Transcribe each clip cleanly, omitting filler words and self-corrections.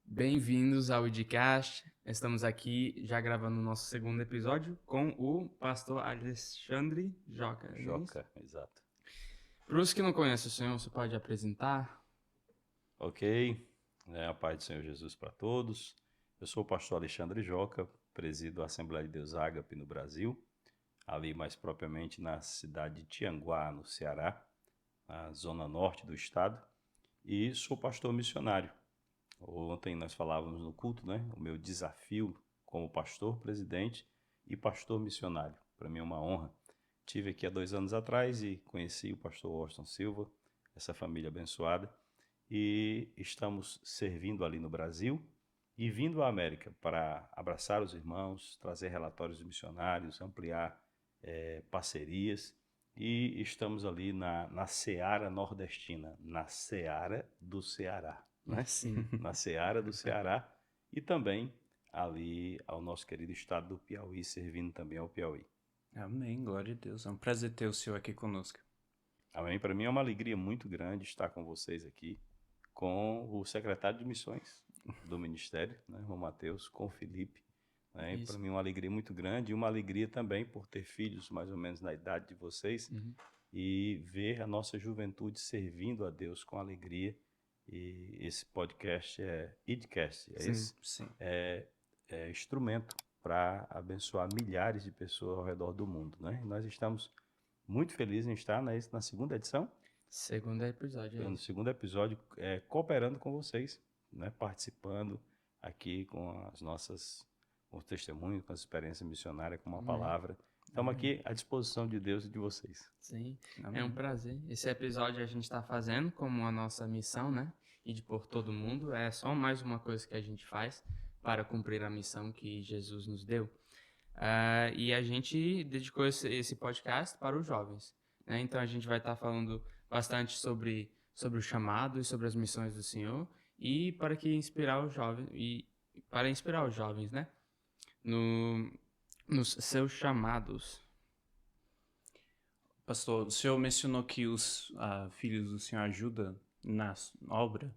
Bem-vindos ao Idcast. Estamos aqui já gravando o nosso segundo episódio com o pastor Alexandre Joca. Joca, exato. Para os que não conhecem o senhor, você pode apresentar? Ok, a paz do Senhor Jesus para todos. Eu sou o pastor Alexandre Joca, presido a Assembleia de Deus Ágape no Brasil, ali mais propriamente na cidade de Tianguá, no Ceará, na zona norte do estado, e sou pastor missionário. Ontem nós falávamos no culto, o meu desafio como pastor, presidente e pastor missionário. Para mim é uma honra. Tive aqui há 2 anos atrás e conheci o pastor Washington Silva, essa família abençoada, e estamos servindo ali no Brasil e vindo à América para abraçar os irmãos, trazer relatórios missionários, ampliar parcerias, e estamos ali na Seara Nordestina, na Seara do Ceará. Sim. Na Seara do Ceará e também ali ao nosso querido estado do Piauí, servindo também ao Piauí. Amém, glória a Deus. É um prazer ter o senhor aqui conosco. Amém. Para mim é uma alegria muito grande estar com vocês aqui, com o secretário de missões do ministério, irmão Mateus, com o Felipe. Para mim é uma alegria muito grande e uma alegria também por ter filhos mais ou menos na idade de vocês e ver a nossa juventude servindo a Deus com alegria. E esse podcast é Idcast, Sim. É instrumento para abençoar milhares de pessoas ao redor do mundo, E nós estamos muito felizes em estar na segunda edição. Segundo episódio. No segundo episódio, cooperando com vocês, participando aqui com com os testemunhos, com a experiência missionária, com uma palavra. Estamos aqui à disposição de Deus e de vocês. Sim, é um prazer. Esse episódio a gente está fazendo como a nossa missão, E de por todo mundo. É só mais uma coisa que a gente faz para cumprir a missão que Jesus nos deu. E a gente dedicou esse podcast para os jovens, Então a gente vai estar falando bastante sobre o chamado e sobre as missões do Senhor e para inspirar os jovens, nos seus chamados. Pastor, o senhor mencionou que os filhos do senhor ajudam na obra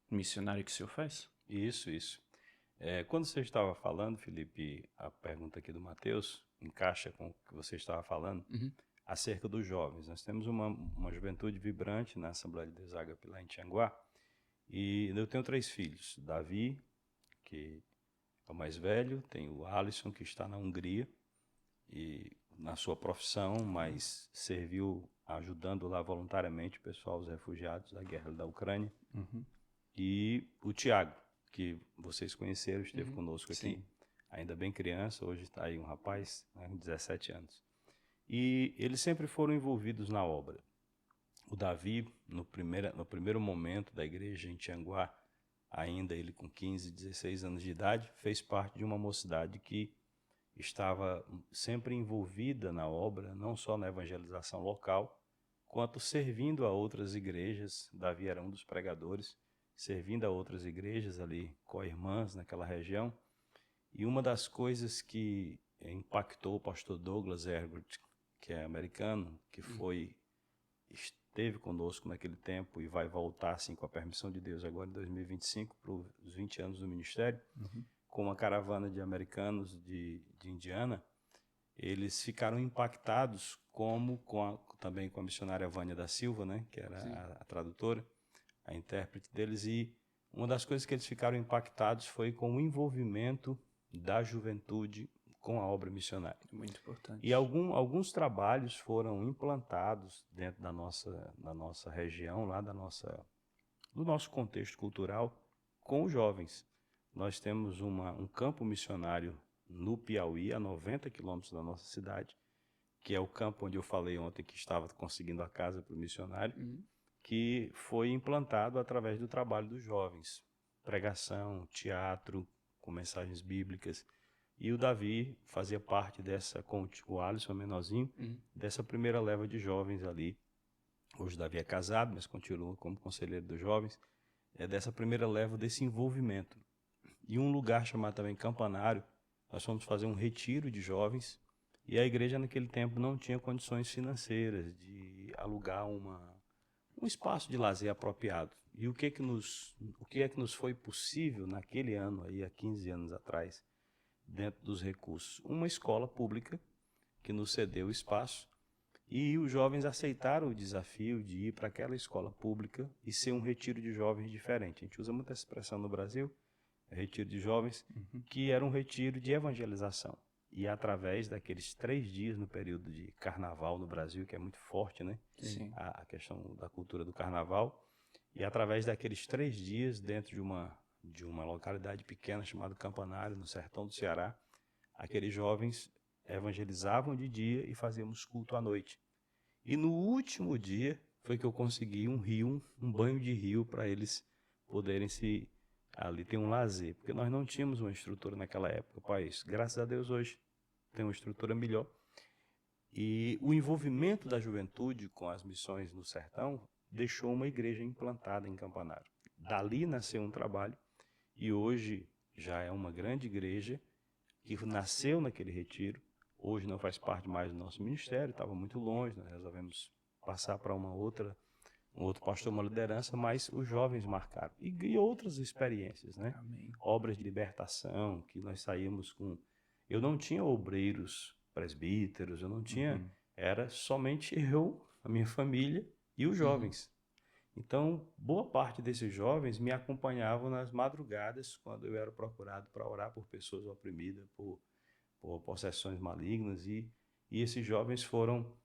missionária que o senhor faz? Isso. Quando você estava falando, Felipe, a pergunta aqui do Mateus encaixa com o que você estava falando acerca dos jovens. Nós temos uma juventude vibrante na Assembleia de Deus Ágape lá em Tianguá, e eu tenho 3 filhos. Davi, que é o mais velho, tem o Alisson, que está na Hungria, e na sua profissão, mas serviu ajudando lá voluntariamente o pessoal, os refugiados da guerra da Ucrânia. E o Tiago, que vocês conheceram, esteve conosco aqui, Sim. ainda bem criança, hoje está aí um rapaz, com 17 anos. E eles sempre foram envolvidos na obra. O Davi, no primeiro momento da igreja em Tianguá, ainda ele com 15, 16 anos de idade, fez parte de uma mocidade que estava sempre envolvida na obra, não só na evangelização local, quanto servindo a outras igrejas. Davi era um dos pregadores, servindo a outras igrejas ali, co-irmãs naquela região. E uma das coisas que impactou o pastor Douglas Herbert, que é americano, que esteve conosco naquele tempo e vai voltar, assim, com a permissão de Deus, agora em 2025, para os 20 anos do ministério, com uma caravana de americanos de Indiana. Eles ficaram impactados também com a missionária Vânia da Silva, que era a tradutora, a intérprete deles, e uma das coisas que eles ficaram impactados foi com o envolvimento da juventude com a obra missionária. Muito importante. E alguns trabalhos foram implantados dentro da nossa região, lá do nosso contexto cultural, com os jovens. Nós temos um campo missionário no Piauí, a 90 quilômetros da nossa cidade, que é o campo onde eu falei ontem que estava conseguindo a casa para o missionário, que foi implantado através do trabalho dos jovens. Pregação, teatro, com mensagens bíblicas. E o Davi fazia parte com o Alisson menorzinho, dessa primeira leva de jovens ali. Hoje o Davi é casado, mas continua como conselheiro dos jovens. dessa primeira leva desse envolvimento. E um lugar chamado também Campanário, nós fomos fazer um retiro de jovens, e a igreja naquele tempo não tinha condições financeiras de alugar um espaço de lazer apropriado. E o que é que nos foi possível naquele ano, aí, há 15 anos atrás, dentro dos recursos? Uma escola pública que nos cedeu o espaço, e os jovens aceitaram o desafio de ir para aquela escola pública e ser um retiro de jovens diferente. A gente usa muito essa expressão no Brasil, retiro de jovens, que era um retiro de evangelização. E através daqueles 3 dias no período de carnaval no Brasil, que é muito forte, né? Sim. A questão da cultura do carnaval. E através daqueles 3 dias, dentro de uma localidade pequena chamada Campanário, no sertão do Ceará, aqueles jovens evangelizavam de dia e fazíamos culto à noite. E no último dia foi que eu consegui um banho de rio para eles poderem ali ter um lazer, porque nós não tínhamos uma estrutura naquela época para isso. Graças a Deus hoje tem uma estrutura melhor. E o envolvimento da juventude com as missões no sertão deixou uma igreja implantada em Campanário. Dali nasceu um trabalho e hoje já é uma grande igreja que nasceu naquele retiro. Hoje não faz parte mais do nosso ministério, estava muito longe, nós resolvemos passar para um outro pastor, uma liderança, mas os jovens marcaram. E outras experiências, né? Amém. Obras de libertação, que nós saímos com... Eu não tinha obreiros presbíteros, eu não tinha... Era somente eu, a minha família e os jovens. Então, boa parte desses jovens me acompanhavam nas madrugadas, quando eu era procurado para orar por pessoas oprimidas, por possessões malignas, e esses jovens foram,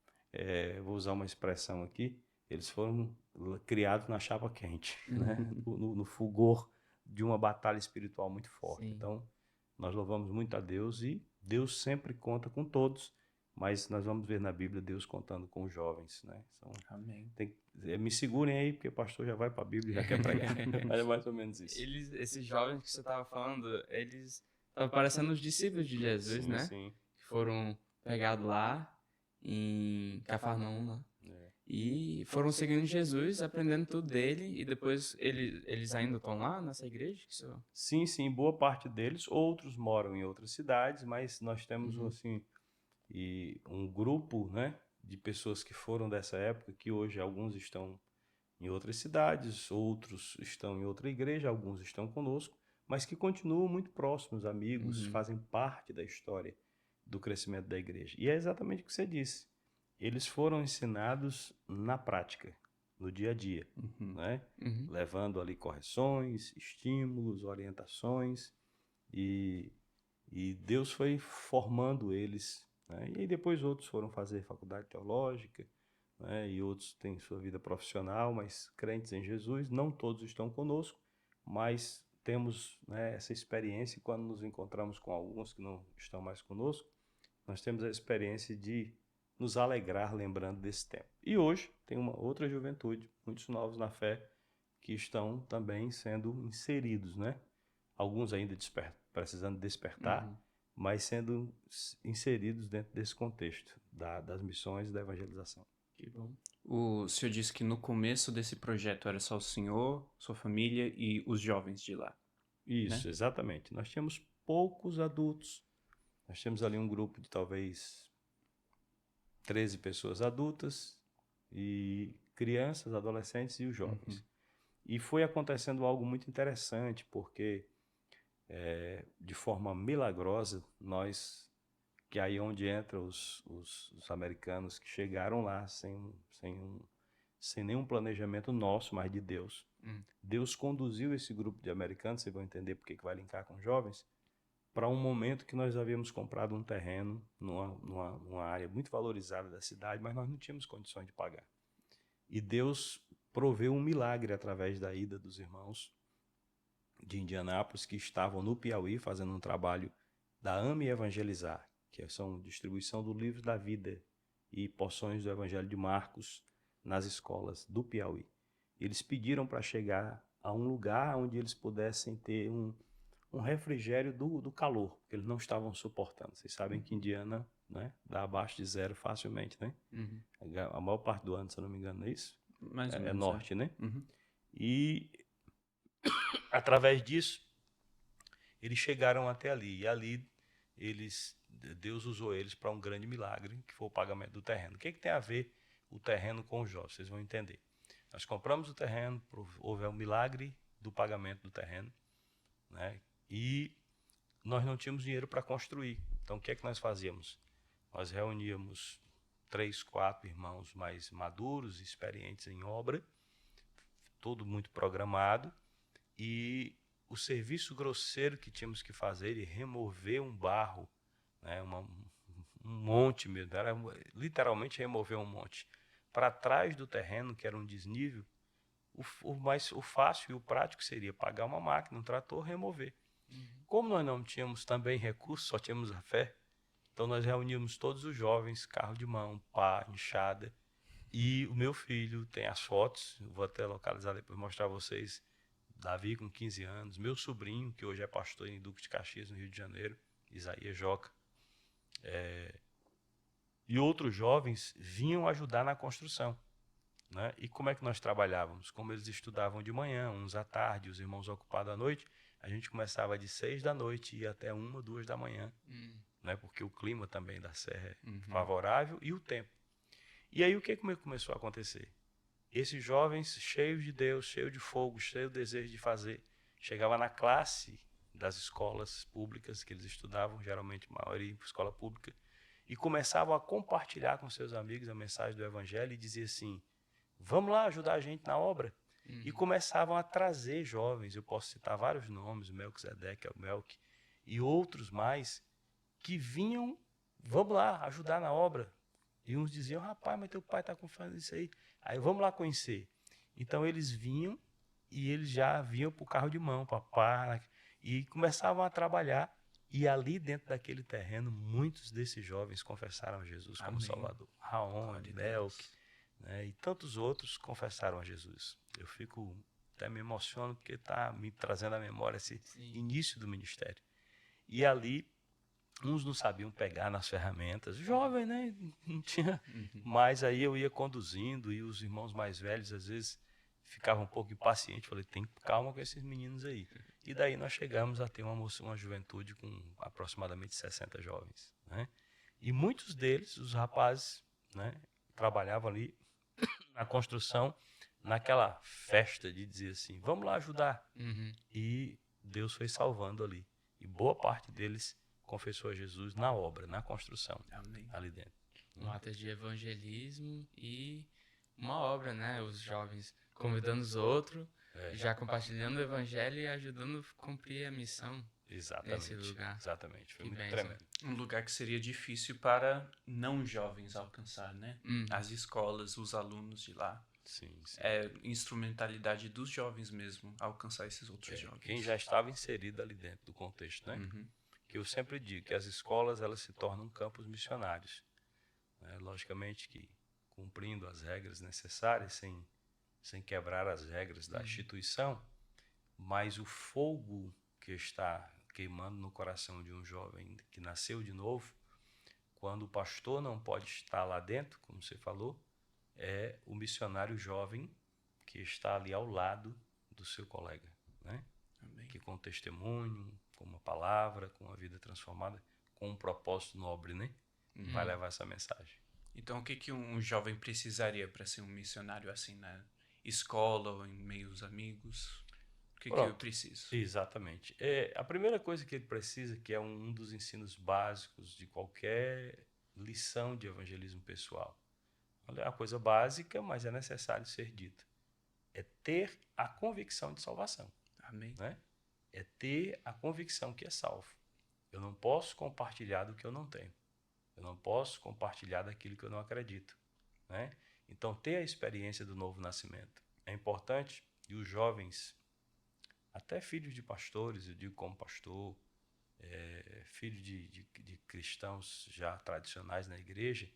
vou usar uma expressão aqui, eles foram criados na chapa quente, né? no fulgor de uma batalha espiritual muito forte. Sim. Então, nós louvamos muito a Deus, e Deus sempre conta com todos, mas nós vamos ver na Bíblia Deus contando com os jovens, né? Amém. Me segurem aí, porque o pastor já vai para a Bíblia e já quer pregar. É mais ou menos isso. Esses jovens que você estava falando, eles estavam parecendo os discípulos de Jesus, Sim, né? sim. Que foram pegados lá em Cafarnaum, né? E foram seguindo Jesus, aprendendo tudo dele, e depois eles ainda estão lá nessa igreja? Sim, sim, boa parte deles. Outros moram em outras cidades, mas nós temos assim, um grupo, né, de pessoas que foram dessa época, que hoje alguns estão em outras cidades, outros estão em outra igreja, alguns estão conosco, mas que continuam muito próximos, amigos, fazem parte da história do crescimento da igreja. E é exatamente o que você disse. Eles foram ensinados na prática, no dia a dia, né? Levando ali correções, estímulos, orientações, e Deus foi formando eles, né? E aí depois outros foram fazer faculdade teológica, né? E outros têm sua vida profissional, mas crentes em Jesus. Não todos estão conosco, mas temos, né, essa experiência, e quando nos encontramos com alguns que não estão mais conosco, nós temos a experiência de nos alegrar lembrando desse tempo. E hoje tem uma outra juventude, muitos novos na fé, que estão também sendo inseridos, né? Alguns ainda precisando despertar, mas sendo inseridos dentro desse contexto das missões e da evangelização. Que bom. O senhor disse que no começo desse projeto era só o senhor, sua família e os jovens de lá. Isso, né? Exatamente. Nós tínhamos poucos adultos. Nós tínhamos ali um grupo de talvez 13 pessoas adultas, e crianças, adolescentes e os jovens. E foi acontecendo algo muito interessante, porque de forma milagrosa, que aí é onde entram os americanos que chegaram lá sem nenhum planejamento nosso, mas de Deus. Deus conduziu esse grupo de americanos, vocês vão entender porque que vai linkar com jovens, para um momento que nós havíamos comprado um terreno numa área muito valorizada da cidade, mas nós não tínhamos condições de pagar. E Deus proveu um milagre através da ida dos irmãos de Indianápolis, que estavam no Piauí fazendo um trabalho da Ame Evangelizar, que são distribuição do livro da vida e porções do Evangelho de Marcos nas escolas do Piauí. Eles pediram para chegar a um lugar onde eles pudessem ter um refrigério do calor, porque eles não estavam suportando. Vocês sabem que Indiana, né, dá abaixo de 0 facilmente, né? A maior parte do ano, se eu não me engano, não é isso? Mais ou É menos, norte, né? E através disso, eles chegaram até ali. E ali, Deus usou eles para um grande milagre, que foi o pagamento do terreno. O que tem a ver o terreno com os jovens? Vocês vão entender. Nós compramos o terreno, houve um milagre do pagamento do terreno, né? E nós não tínhamos dinheiro para construir. Então, o que é que nós fazíamos? Nós reuníamos 3, 4 irmãos mais maduros, experientes em obra, tudo muito programado, e o serviço grosseiro que tínhamos que fazer e remover um barro, né, um monte mesmo, era literalmente remover um monte, para trás do terreno, que era um desnível. O fácil e o prático seria pagar uma máquina, um trator, remover. Como nós não tínhamos também recursos, só tínhamos a fé, então nós reuníamos todos os jovens, carro de mão, pá, enxada, e o meu filho tem as fotos, vou até localizar depois, mostrar a vocês, Davi com 15 anos, meu sobrinho, que hoje é pastor em Duque de Caxias, no Rio de Janeiro, Isaías Joca, e outros jovens vinham ajudar na construção. Né? E como é que nós trabalhávamos? Como eles estudavam de manhã, uns à tarde, os irmãos ocupados à noite, a gente começava de 6 da noite e ia até 1, 2 da manhã, né? Porque o clima também da serra é favorável e o tempo. E aí o que começou a acontecer? Esses jovens cheios de Deus, cheios de fogo, cheios de desejo de fazer, chegavam na classe das escolas públicas que eles estudavam, geralmente a maioria em escola pública, e começavam a compartilhar com seus amigos a mensagem do Evangelho e dizer assim, vamos lá ajudar a gente na obra? E começavam a trazer jovens, eu posso citar vários nomes, o Melquisedeque, o Melk, e outros mais, que vinham, vamos lá ajudar na obra. E uns diziam, rapaz, mas teu pai está fazendo isso aí. Aí vamos lá conhecer. Então eles vinham e eles já vinham para o carro de mão, papá, e começavam a trabalhar. E ali dentro daquele terreno, muitos desses jovens confessaram a Jesus como Salvador. Raon, Melk, né, e tantos outros confessaram a Jesus. Eu fico até me emociono porque está me trazendo à memória esse início do ministério. E ali uns não sabiam pegar nas ferramentas, jovem, né? Não tinha. Mas aí eu ia conduzindo e os irmãos mais velhos às vezes ficavam um pouco impacientes. Falei, tem calma com esses meninos aí. E daí nós chegamos a ter uma juventude com aproximadamente 60 jovens, né? E muitos deles, os rapazes, né, trabalhavam ali na construção, naquela festa de dizer assim, vamos lá ajudar. E Deus foi salvando ali. E boa parte deles confessou a Jesus na obra, na construção. Amém. Ali dentro. Um ato de evangelismo e uma obra, né? Os jovens convidando os outros, já compartilhando o evangelho e ajudando a cumprir a missão nesse lugar. Exatamente, foi Que muito bênção. tremendo. Um lugar que seria difícil para não jovens alcançar, né? As escolas, os alunos de lá. Sim. É instrumentalidade dos jovens mesmo, alcançar esses outros jovens. Quem já estava inserido ali dentro do contexto, né? Que eu sempre digo que as escolas elas se tornam campos missionários. Né? Logicamente que cumprindo as regras necessárias, sem quebrar as regras da instituição, mas o fogo que está queimando no coração de um jovem que nasceu de novo, quando o pastor não pode estar lá dentro, como você falou, é o missionário jovem que está ali ao lado do seu colega, né? Amém. Que com testemunho, com uma palavra, com uma vida transformada, com um propósito nobre, né? Vai levar essa mensagem. Então, o que um jovem precisaria para ser um missionário assim na escola ou em meio aos amigos? O que eu preciso? Exatamente. A primeira coisa que ele precisa, que é um dos ensinos básicos de qualquer lição de evangelismo pessoal, é uma coisa básica, mas é necessário ser dita, é ter a convicção de salvação. Amém. Né? É ter a convicção que é salvo. Eu não posso compartilhar do que eu não tenho. Eu não posso compartilhar daquilo que eu não acredito. Né? Então, ter a experiência do novo nascimento é importante. E os jovens, até filhos de pastores, eu digo como pastor, filhos de cristãos já tradicionais na igreja,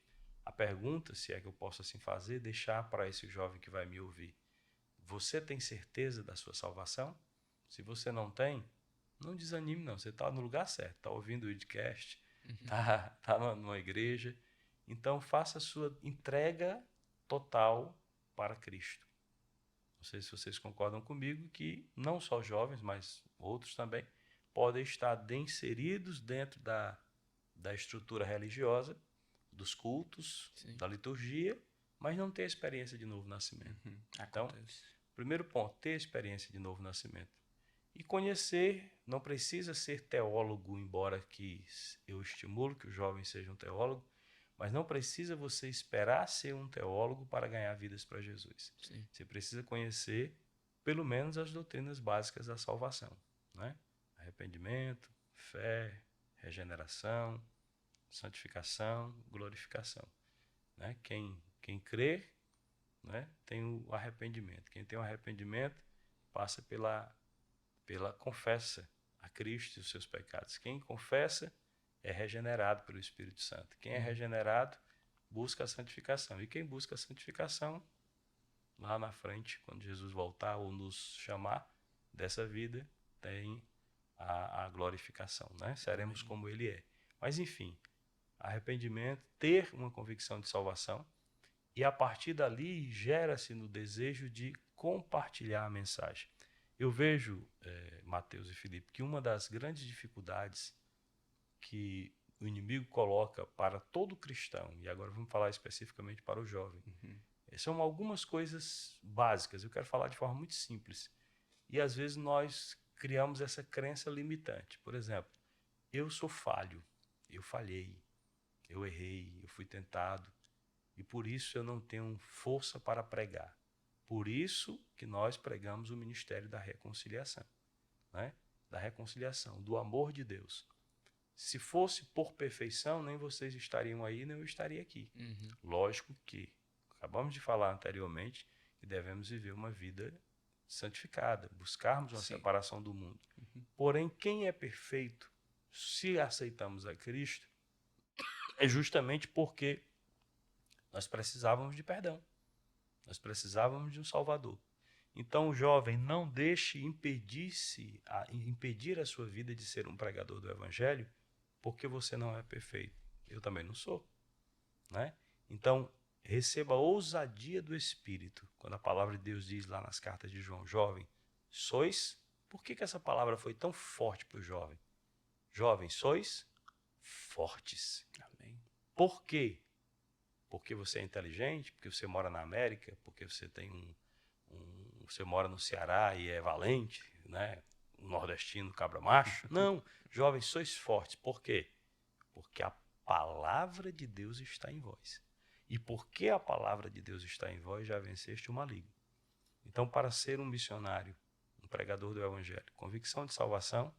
a pergunta, se é que eu posso assim fazer, deixar para esse jovem que vai me ouvir. Você tem certeza da sua salvação? Se você não tem, não desanime não, você está no lugar certo, está ouvindo o podcast, está numa igreja, então faça a sua entrega total para Cristo. sei se vocês concordam comigo, que não só jovens, mas outros também, podem estar inseridos dentro da estrutura religiosa, dos cultos, Sim. da liturgia, mas não ter a experiência de novo nascimento. Então, Acontece. primeiro ponto, ter a experiência de novo nascimento. E conhecer, não precisa ser teólogo, embora que eu estimulo que os jovens sejam teólogos, mas não precisa você esperar ser um teólogo para ganhar vidas para Jesus. Sim. Você precisa conhecer, pelo menos, as doutrinas básicas da salvação, né? Arrependimento, fé, regeneração, santificação, glorificação, né? Quem crê, né, tem o arrependimento. Quem tem o arrependimento passa pela confessa a Cristo e os seus pecados. Quem confessa é regenerado pelo Espírito Santo. Quem é regenerado busca a santificação. E quem busca a santificação, lá na frente, quando Jesus voltar ou nos chamar dessa vida, tem a glorificação, né? Seremos como Ele é. Mas, enfim, arrependimento, ter uma convicção de salvação, e a partir dali gera-se no desejo de compartilhar a mensagem. Eu vejo, Mateus e Felipe, que uma das grandes dificuldades que o inimigo coloca para todo cristão, e agora vamos falar especificamente para o jovem, são algumas coisas básicas. Eu quero falar de forma muito simples. E às vezes nós criamos essa crença limitante. Por exemplo, eu sou falho, eu falhei, eu errei, eu fui tentado, e por isso eu não tenho força para pregar. Por isso que nós pregamos o ministério da reconciliação, né? Da reconciliação, do amor de Deus. Se fosse por perfeição, nem vocês estariam aí, nem eu estaria aqui. Lógico que, acabamos de falar anteriormente, que devemos viver uma vida santificada, buscarmos uma separação do mundo. Porém, quem é perfeito, se aceitamos a Cristo, é justamente porque nós precisávamos de perdão. Nós precisávamos de um Salvador. Então, jovem, não deixe impedir a sua vida de ser um pregador do Evangelho, porque você não é perfeito. Eu também não sou, né? Então, receba a ousadia do Espírito. Quando a palavra de Deus diz lá nas cartas de João, jovem, sois... Por que essa palavra foi tão forte para o jovem? Jovem, sois fortes. Amém. Por quê? Porque você é inteligente, porque você mora na América, porque você tem você mora no Ceará e é valente, né? Um nordestino cabra macho. Não, jovens, sois fortes. Por quê? Porque a palavra de Deus está em vós. E porque a palavra de Deus está em vós, já venceste o maligno. Então, para ser um missionário, um pregador do Evangelho, convicção de salvação,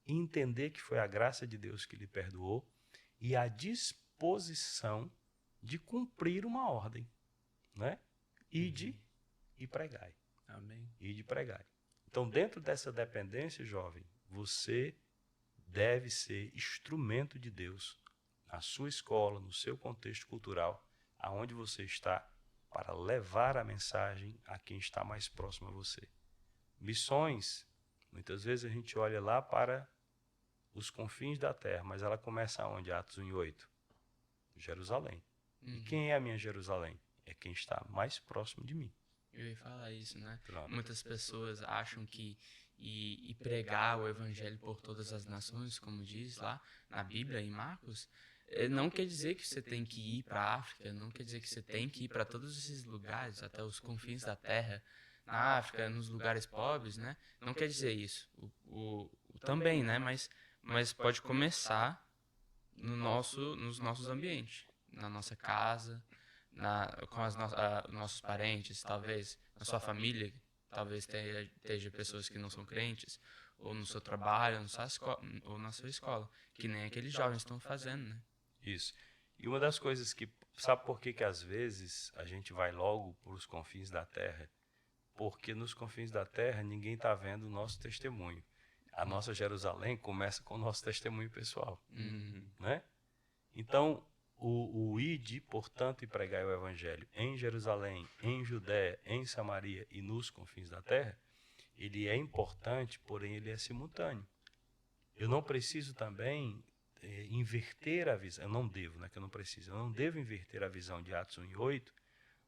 e entender que foi a graça de Deus que lhe perdoou e a disposição de cumprir uma ordem, né? Ide e pregai. Amém. Ide e pregai. Então, dentro dessa dependência, jovem, você deve ser instrumento de Deus na sua escola, no seu contexto cultural, aonde você está, para levar a mensagem a quem está mais próximo a você. Missões, muitas vezes a gente olha lá para os confins da terra, mas ela começa onde? Atos 1:8. Jerusalém. E quem é a minha Jerusalém? É quem está mais próximo de mim. Eu ia falar isso, né? Pronto. Muitas pessoas acham que e pregar o evangelho por todas as nações, como diz lá na Bíblia, em Marcos, não quer dizer que você tem que ir para a África, não quer dizer que você tem que ir para todos esses lugares, até os confins da terra, na África, nos lugares pobres, né? Não quer dizer isso. Também, né? Mas pode começar nos nossos ambientes, na nossa casa, com nossos parentes, talvez na sua família, talvez esteja pessoas que não são crentes, ou no seu trabalho, ou na sua escola, que nem aqueles jovens estão fazendo, né? Isso. E uma das coisas que... Sabe por que às vezes a gente vai logo para os confins da terra? Porque nos confins da terra ninguém está vendo o nosso testemunho. A nossa Jerusalém começa com o nosso testemunho pessoal, né? Então, o ide, portanto, e pregai o Evangelho em Jerusalém, em Judéia, em Samaria e nos confins da terra, ele é importante, porém ele é simultâneo. Eu não preciso também inverter a visão, eu não devo, não é que eu não preciso, eu não devo inverter a visão de Atos 1:8,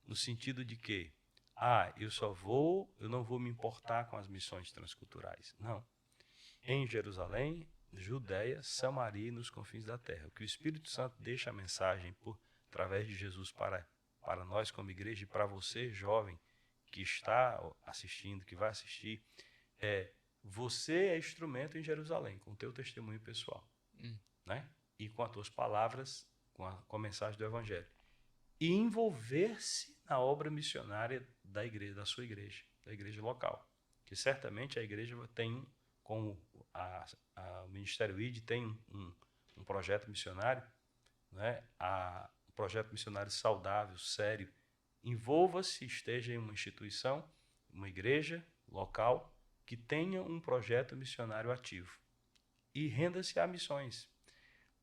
no sentido de que eu não vou me importar com as missões transculturais. Não. Em Jerusalém, Judéia, Samaria e nos confins da terra. O que o Espírito Santo deixa a mensagem através de Jesus para nós como igreja e para você, jovem, que está assistindo, que vai assistir, você é instrumento em Jerusalém, com o teu testemunho pessoal, né? E com as tuas palavras, com a mensagem do Evangelho. E envolver-se na obra missionária da igreja, da sua igreja, da igreja local. Que certamente a igreja tem, como o Ministério ID tem um projeto missionário, né? Um projeto missionário saudável, sério. Envolva-se, esteja em uma instituição, uma igreja local, que tenha um projeto missionário ativo. E renda-se a missões.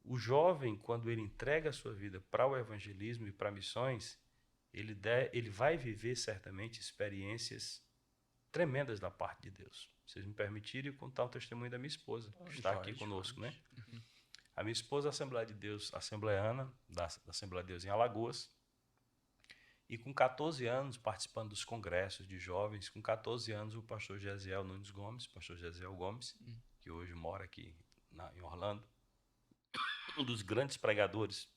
O jovem, quando ele entrega a sua vida para o evangelismo e para missões, ele vai viver certamente experiências tremendas da parte de Deus. Vocês me permitirem contar o testemunho da minha esposa, que está aqui conosco, né? A minha esposa é Assembleia de Deus, assembleana, da Assembleia de Deus em Alagoas, e com 14 anos, participando dos congressos de jovens, com 14 anos, o pastor Gesiel Nunes Gomes, pastor Gesiel Gomes, que hoje mora aqui em Orlando, um dos grandes pregadores,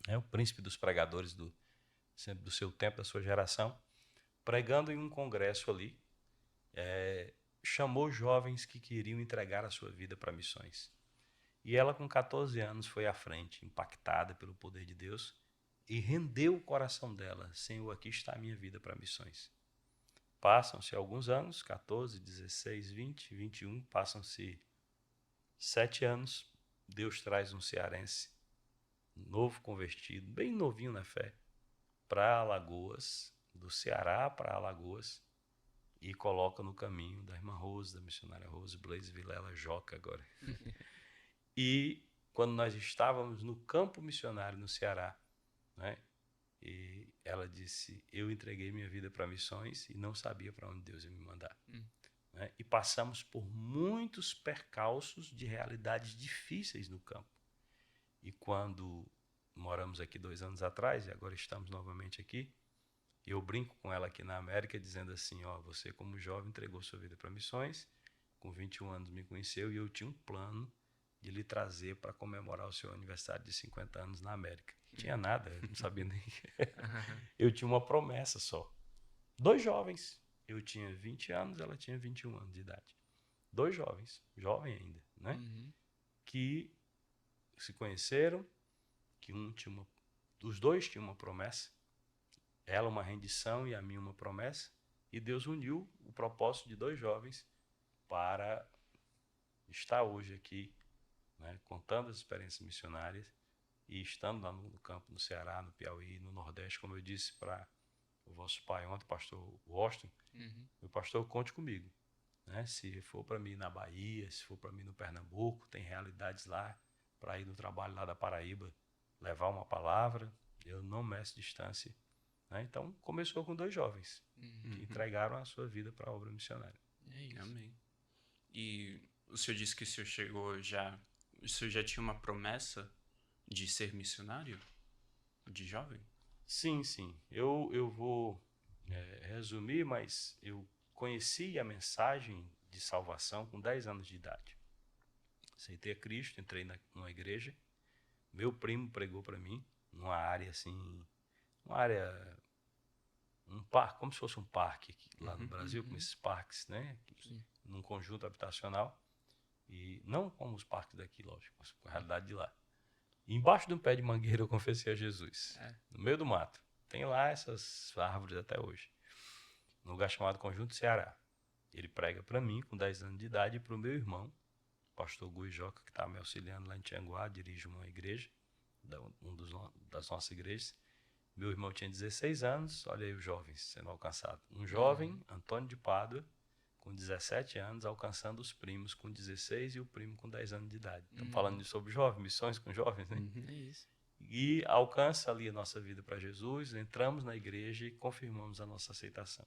o príncipe dos pregadores do seu tempo, da sua geração, pregando em um congresso ali, chamou jovens que queriam entregar a sua vida para missões. E ela, com 14 anos, foi à frente, impactada pelo poder de Deus, e rendeu o coração dela, Senhor, aqui está a minha vida para missões. Passam-se alguns anos, 14, 16, 20, 21, passam-se 7 anos, Deus traz um cearense, novo convertido, bem novinho na fé, para Alagoas, do Ceará para Alagoas, e coloca no caminho da irmã Rose, da missionária Rose, Blaise Vilela Joca agora. E quando nós estávamos no campo missionário no Ceará, né, e ela disse, eu entreguei minha vida para missões e não sabia para onde Deus ia me mandar. Né? E passamos por muitos percalços de realidades difíceis no campo. E quando moramos aqui 2 anos atrás, e agora estamos novamente aqui, eu brinco com ela aqui na América, dizendo assim, você como jovem entregou sua vida para missões, com 21 anos me conheceu e eu tinha um plano de lhe trazer para comemorar o seu aniversário de 50 anos na América. Não tinha nada, eu não sabia nem. Eu tinha uma promessa só. 2 jovens. Eu tinha 20 anos, ela tinha 21 anos de idade. 2 jovens, jovem ainda, né? Que se conheceram, que os dois tinham uma promessa, ela uma rendição e a minha uma promessa, e Deus uniu o propósito de 2 jovens para estar hoje aqui, né, contando as experiências missionárias e estando lá no campo, no Ceará, no Piauí, no Nordeste, como eu disse para o vosso pai ontem, o pastor Washington, meu pastor, conte comigo. Né? Se for para mim na Bahia, se for para mim no Pernambuco, tem realidades lá, para ir no trabalho lá da Paraíba, levar uma palavra, eu não meço distância. Né? Então, começou com 2 jovens que entregaram a sua vida para a obra missionária. É isso. Amém. E o senhor disse que o senhor o senhor já tinha uma promessa de ser missionário? De jovem? Sim. Eu vou resumir, mas eu conheci a mensagem de salvação com 10 anos de idade. Aceitei a Cristo, entrei numa igreja. Meu primo pregou para mim, numa área assim, um parque, como se fosse um parque aqui, lá no Brasil, como esses parques, né? Num conjunto habitacional. E não como os parques daqui, lógico, mas com a realidade de lá. E embaixo de um pé de mangueira eu confessei a Jesus, no meio do mato. Tem lá essas árvores até hoje, num lugar chamado Conjunto Ceará. Ele prega para mim, com 10 anos de idade, e para o meu irmão, pastor Gui Joca, que está me auxiliando lá em Tianguá, dirige uma igreja, das nossas igrejas. Meu irmão tinha 16 anos, olha aí os jovens sendo alcançados. Um jovem, Antônio de Pádua, com 17 anos, alcançando os primos com 16 e o primo com 10 anos de idade. Estamos falando sobre jovens, missões com jovens, né? É isso. E alcança ali a nossa vida para Jesus, entramos na igreja e confirmamos a nossa aceitação.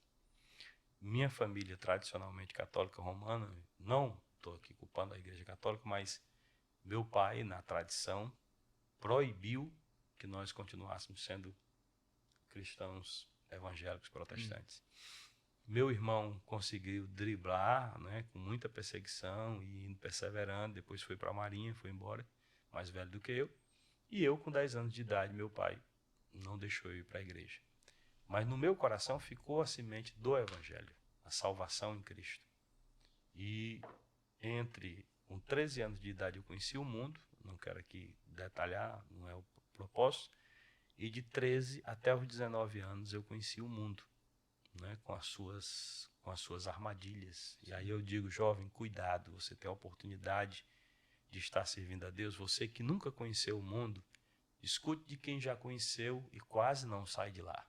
Minha família, tradicionalmente católica romana, não estou aqui culpando a igreja católica, mas meu pai, na tradição, proibiu que nós continuássemos sendo cristãos evangélicos protestantes. Meu irmão conseguiu driblar, né, com muita perseguição e indo perseverando, depois foi para a Marinha, foi embora, mais velho do que eu. E eu, com 10 anos de idade, meu pai não deixou eu ir para a igreja. Mas no meu coração ficou a semente do evangelho, a salvação em Cristo. E com 13 anos de idade eu conheci o mundo, não quero aqui detalhar, não é o propósito, e de 13 até os 19 anos eu conheci o mundo, né, com as suas armadilhas. E aí eu digo, jovem, cuidado, você tem a oportunidade de estar servindo a Deus. Você que nunca conheceu o mundo, escute de quem já conheceu e quase não sai de lá.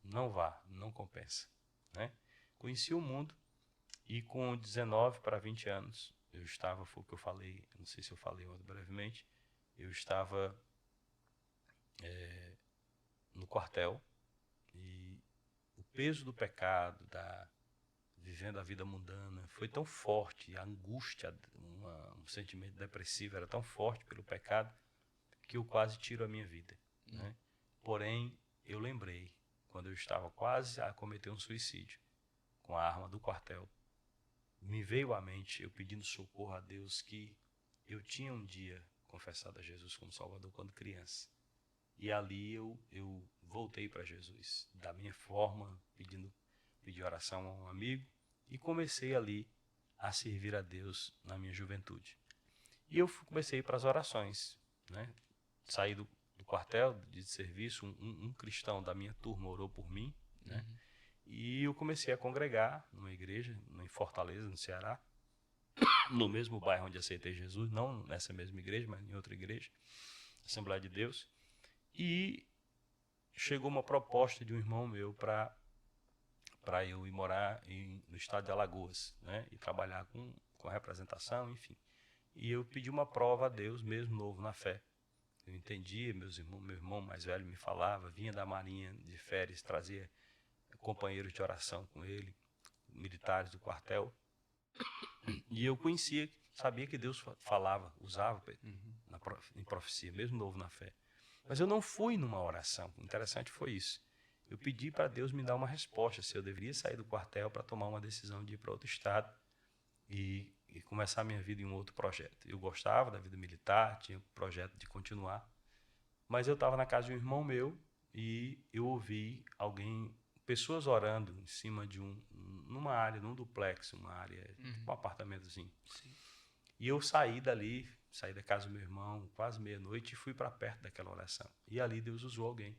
Não vá, não compensa, né? Conheci o mundo e com 19 para 20 anos, eu estava, foi o que eu falei, não sei se eu falei muito brevemente, eu estava no quartel e o peso do pecado, vivendo a vida mundana, foi tão forte, a angústia, um sentimento depressivo era tão forte pelo pecado, que eu quase tiro a minha vida, né? Porém, eu lembrei, quando eu estava quase a cometer um suicídio, com a arma do quartel, me veio à mente, eu pedindo socorro a Deus, que eu tinha um dia confessado a Jesus como Salvador quando criança. E ali eu voltei para Jesus, da minha forma, pedi oração a um amigo, e comecei ali a servir a Deus na minha juventude. E eu comecei a ir para as orações, né? Saí do quartel de serviço, um cristão da minha turma orou por mim, né? E eu comecei a congregar numa igreja, em Fortaleza, no Ceará, no mesmo bairro onde aceitei Jesus, não nessa mesma igreja, mas em outra igreja, Assembleia de Deus. E chegou uma proposta de um irmão meu para eu ir morar no estado de Alagoas, né? E trabalhar com representação, enfim. E eu pedi uma prova a Deus, mesmo novo na fé. Eu entendia, meu irmão mais velho me falava, vinha da Marinha de férias, trazia companheiros de oração com ele, militares do quartel. E eu conhecia, sabia que Deus falava, usava em profecia, mesmo novo na fé. Mas eu não fui numa oração. O interessante foi isso. Eu pedi para Deus me dar uma resposta, se eu deveria sair do quartel para tomar uma decisão de ir para outro estado e começar a minha vida em um outro projeto. Eu gostava da vida militar, tinha o projeto de continuar, mas eu estava na casa de um irmão meu e eu ouvi pessoas orando em cima de numa área, num duplex, uma área, tipo um apartamentozinho. Sim. E eu saí da casa do meu irmão, quase meia-noite, e fui para perto daquela oração. E ali Deus usou alguém.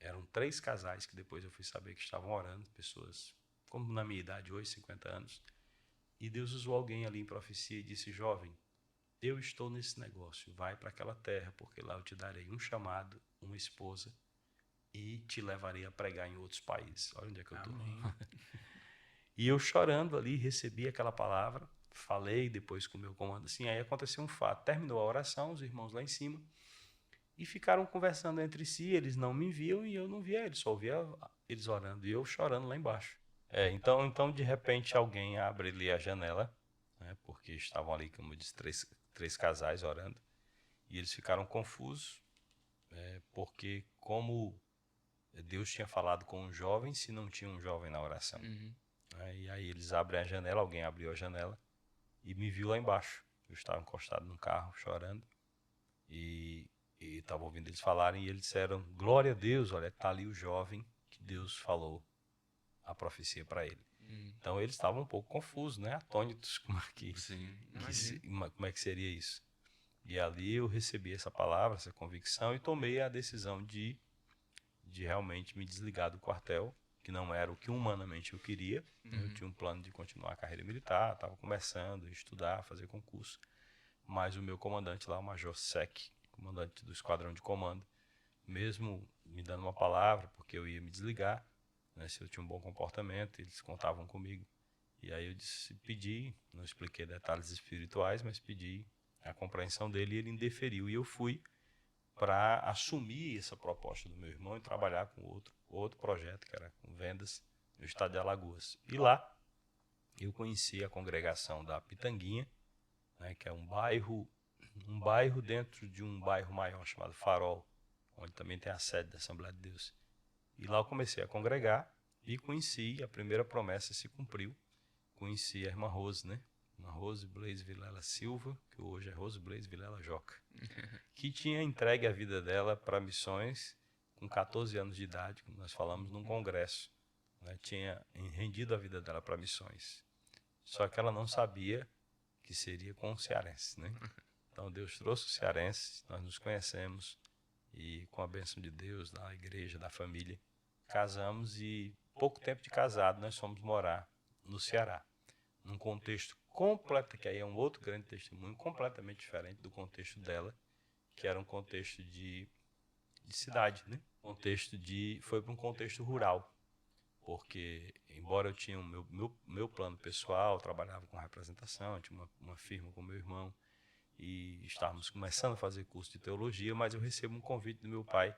Eram 3 casais que depois eu fui saber que estavam orando, pessoas como na minha idade, hoje, 50 anos. E Deus usou alguém ali em profecia e disse, jovem, eu estou nesse negócio, vai para aquela terra, porque lá eu te darei um chamado, uma esposa, e te levarei a pregar em outros países. Olha onde é que eu estou. E eu chorando ali, recebi aquela palavra, falei depois com o meu comando, assim, aí aconteceu um fato. Terminou a oração, os irmãos lá em cima, e ficaram conversando entre si, eles não me viam e eu não via eles, só ouvia eles orando, e eu chorando lá embaixo. Então de repente alguém abre ali a janela, né, porque estavam ali, como eu disse, três casais orando, e eles ficaram confusos, porque como Deus tinha falado com um jovem, se não tinha um jovem na oração. E aí eles abrem a janela, alguém abriu a janela e me viu lá embaixo. Eu estava encostado num carro, chorando, e estava ouvindo eles falarem, e eles disseram, glória a Deus, olha, está ali o jovem que Deus falou a profecia para ele. Então eles estavam um pouco confusos, né? Atônitos, como é que seria isso? E ali eu recebi essa palavra, essa convicção, e tomei a decisão de realmente me desligar do quartel, que não era o que humanamente eu queria. Eu tinha um plano de continuar a carreira militar, estava começando a estudar, fazer concurso, mas o meu comandante lá, o Major Sec, comandante do esquadrão de comando, mesmo me dando uma palavra, porque eu ia me desligar, né, se eu tinha um bom comportamento, eles contavam comigo. E aí eu pedi, não expliquei detalhes espirituais, mas pedi a compreensão dele, e ele indeferiu, e eu fui para assumir essa proposta do meu irmão e trabalhar com outro projeto, que era com vendas no estado de Alagoas. E lá eu conheci a congregação da Pitanguinha, né, que é um bairro dentro de um bairro maior chamado Farol, onde também tem a sede da Assembleia de Deus. E lá eu comecei a congregar e conheci, a primeira promessa se cumpriu. Conheci a irmã Rose, né? Irmã Rose Blaise Vilela Silva, que hoje é Rose Blaise Vilela Joca, que tinha entregue a vida dela para missões com 14 anos de idade, como nós falamos num congresso, né? Tinha rendido a vida dela para missões. Só que ela não sabia que seria com o cearense, né? Então Deus trouxe o cearense, nós nos conhecemos e com a bênção de Deus, da igreja, da família, casamos e pouco tempo de casado nós fomos morar no Ceará, num contexto completo, que aí é um outro grande testemunho, completamente diferente do contexto dela, que era um contexto de cidade, né? Foi para um contexto rural, porque embora eu tinha o meu plano pessoal, trabalhava com representação, tinha uma firma com meu irmão e estávamos começando a fazer curso de teologia, mas eu recebo um convite do meu pai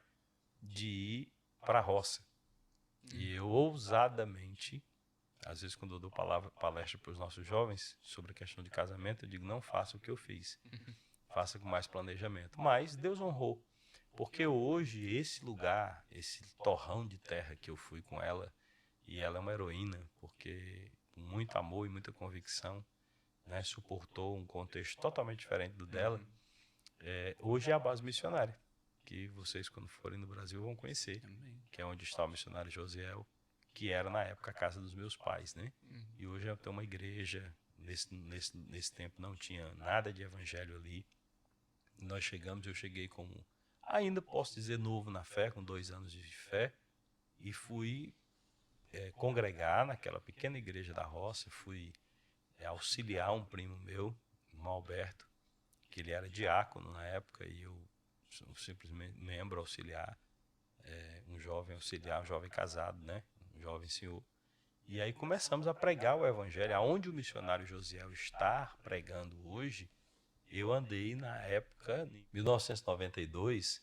de ir para a roça. E eu ousadamente, às vezes quando eu dou palestra para os nossos jovens sobre a questão de casamento, eu digo, não faça o que eu fiz, faça com mais planejamento. Mas Deus honrou, porque hoje esse lugar, esse torrão de terra que eu fui com ela, e ela é uma heroína, porque com muito amor e muita convicção, né, suportou um contexto totalmente diferente do dela, hoje é a base missionária, que vocês quando forem no Brasil vão conhecer, que é onde está o missionário Josiel, que era na época a casa dos meus pais, né? E hoje tem uma igreja, nesse tempo não tinha nada de evangelho ali. Nós chegamos, eu cheguei como, ainda posso dizer novo na fé, com 2 anos de fé, e fui congregar naquela pequena igreja da roça, fui auxiliar um primo meu, irmão Alberto, que ele era diácono na época, e eu simplesmente membro auxiliar, um jovem auxiliar, um jovem casado, né? Um jovem senhor. E aí começamos a pregar o evangelho. Aonde o missionário Josiel está pregando hoje, eu andei na época, em 1992,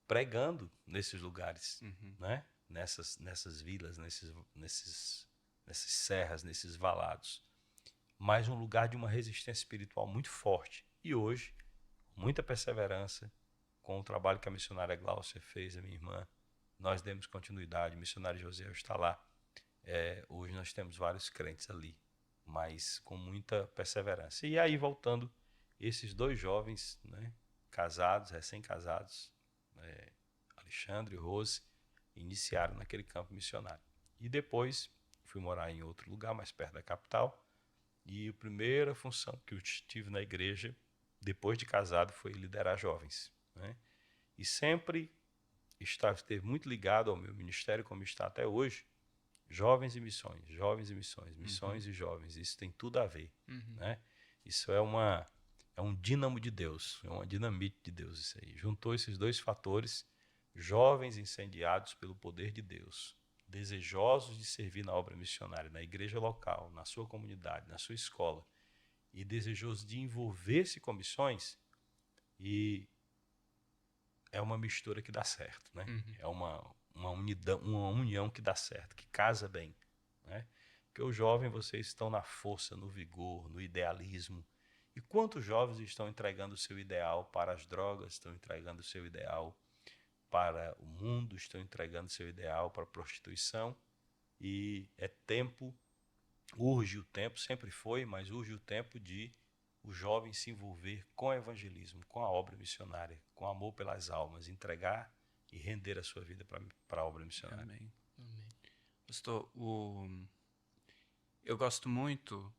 pregando nesses lugares, né? Nessas vilas, nessas serras, nesses valados. Mas um lugar de uma resistência espiritual muito forte. E hoje, muita perseverança, com o trabalho que a missionária Glaucia fez, a minha irmã, nós demos continuidade, o missionário José está lá. Hoje nós temos vários crentes ali, mas com muita perseverança. E aí, voltando, esses 2 jovens, né, casados, recém-casados, Alexandre e Rose, iniciaram naquele campo missionário. E depois fui morar em outro lugar, mais perto da capital, e a primeira função que eu tive na igreja, depois de casado, foi liderar jovens, né? E sempre esteve muito ligado ao meu ministério, como está até hoje, jovens e missões, missões e jovens. Isso tem tudo a ver, né? Isso é um dínamo de Deus, é uma dinamite de Deus isso aí. Juntou esses 2 fatores, jovens incendiados pelo poder de Deus, desejosos de servir na obra missionária, na igreja local, na sua comunidade, na sua escola, e desejosos de envolver-se com missões, e é uma mistura que dá certo, né? É uma união que dá certo, que casa bem, né? Porque os jovens, vocês estão na força, no vigor, no idealismo. E quantos jovens estão entregando o seu ideal para as drogas, estão entregando o seu ideal para o mundo, estão entregando o seu ideal para a prostituição? E é tempo, urge o tempo, sempre foi, mas urge o tempo de o jovem se envolver com o evangelismo, com a obra missionária, com amor pelas almas, entregar e render a sua vida para a obra missionária. Amém. Pastor, eu gosto muito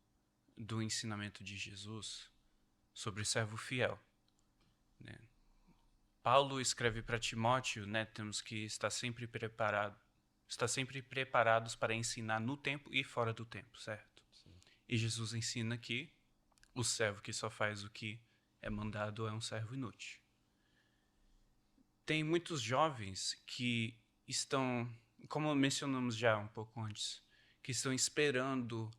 do ensinamento de Jesus sobre o servo fiel, né? Paulo escreve para Timóteo, né, temos que estar sempre preparados para ensinar no tempo e fora do tempo, certo? Sim. E Jesus ensina que o servo que só faz o que é mandado é um servo inútil. Tem muitos jovens que estão, como mencionamos já um pouco antes, que estão esperando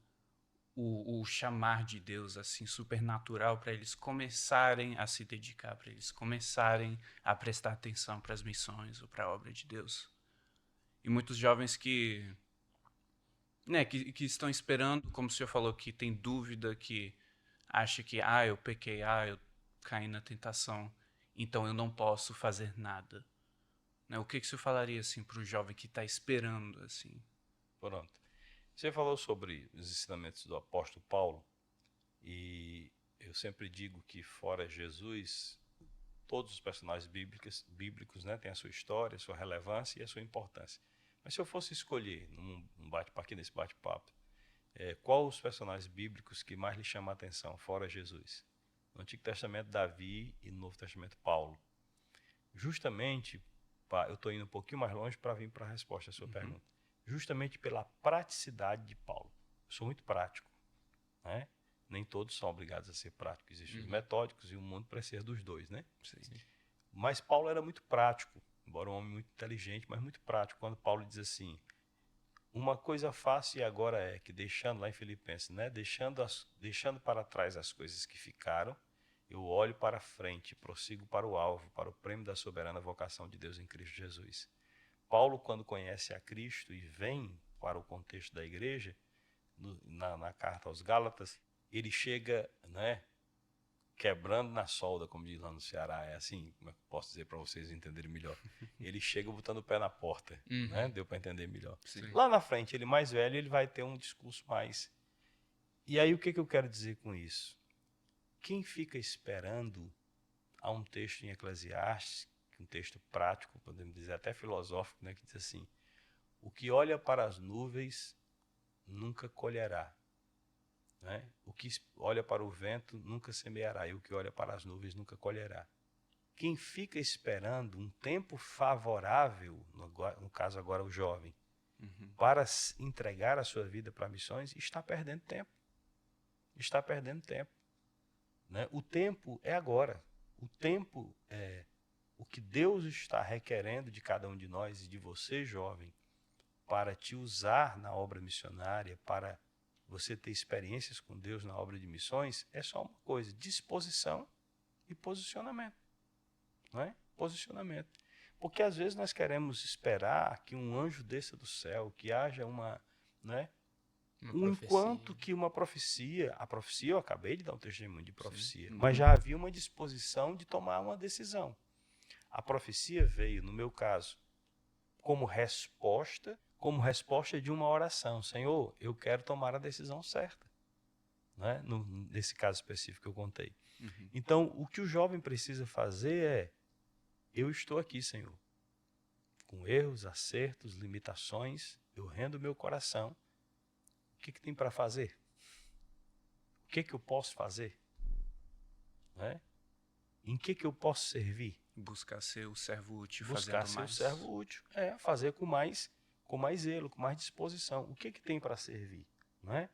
o chamar de Deus assim supernatural para eles começarem a se dedicar, para eles começarem a prestar atenção para as missões ou para a obra de Deus. E muitos jovens que estão esperando, como o senhor falou, que tem dúvida, que acha que eu pequei, eu caí na tentação, então eu não posso fazer nada. Né? O que você falaria assim para o jovem que está esperando assim? Pronto. Você falou sobre os ensinamentos do apóstolo Paulo, e eu sempre digo que fora Jesus, todos os personagens bíblicos, né, têm a sua história, a sua relevância e a sua importância. Mas se eu fosse escolher, nesse bate-papo, qual os personagens bíblicos que mais lhe chamam a atenção, fora Jesus? No Antigo Testamento, Davi, e no Novo Testamento, Paulo. Justamente, eu estou indo um pouquinho mais longe para vir para a resposta à sua pergunta. Justamente pela praticidade de Paulo. Eu sou muito prático, né? Nem todos são obrigados a ser práticos. Existem os metódicos e o mundo precisa dos dois, né? Sim. Mas Paulo era muito prático, embora um homem muito inteligente, mas muito prático. Quando Paulo diz assim, uma coisa fácil agora é que, deixando lá em Filipenses, né? Deixando para trás as coisas que ficaram, eu olho para frente e prossigo para o alvo, para o prêmio da soberana vocação de Deus em Cristo Jesus. Paulo, quando conhece a Cristo e vem para o contexto da igreja, na carta aos Gálatas, ele chega, né, quebrando na solda, como diz lá no Ceará. É assim, como é que eu posso dizer para vocês entenderem melhor? Ele chega botando o pé na porta, né? Deu para entender melhor. Sim. Lá na frente, ele mais velho, ele vai ter um discurso mais... E aí, o que eu quero dizer com isso? Quem fica esperando, há um texto em Eclesiastes, um texto prático, podemos dizer até filosófico, né, que diz assim, o que olha para as nuvens nunca colherá, né? O que olha para o vento nunca semeará, e o que olha para as nuvens nunca colherá. Quem fica esperando um tempo favorável, no caso agora o jovem, para entregar a sua vida para missões, está perdendo tempo. Está perdendo tempo, né? O tempo é agora. O tempo é o que Deus está requerendo de cada um de nós e de você, jovem, para te usar na obra missionária, para você ter experiências com Deus na obra de missões, é só uma coisa, disposição e posicionamento. Não é? Posicionamento. Porque às vezes nós queremos esperar que um anjo desça do céu, que haja uma, né? Enquanto que a profecia, eu acabei de dar um testemunho de profecia, mas já havia uma disposição de tomar uma decisão. A profecia veio, no meu caso, como resposta de uma oração. Senhor, eu quero tomar a decisão certa. Né? Nesse caso específico que eu contei. Então, o que o jovem precisa fazer é, eu estou aqui, Senhor, com erros, acertos, limitações, eu rendo meu coração. O que tem para fazer? O que eu posso fazer? Né? Em que eu posso servir? Buscar ser o servo útil, buscar ser o servo útil, fazer com mais zelo, com mais disposição. O que tem para servir? Não é?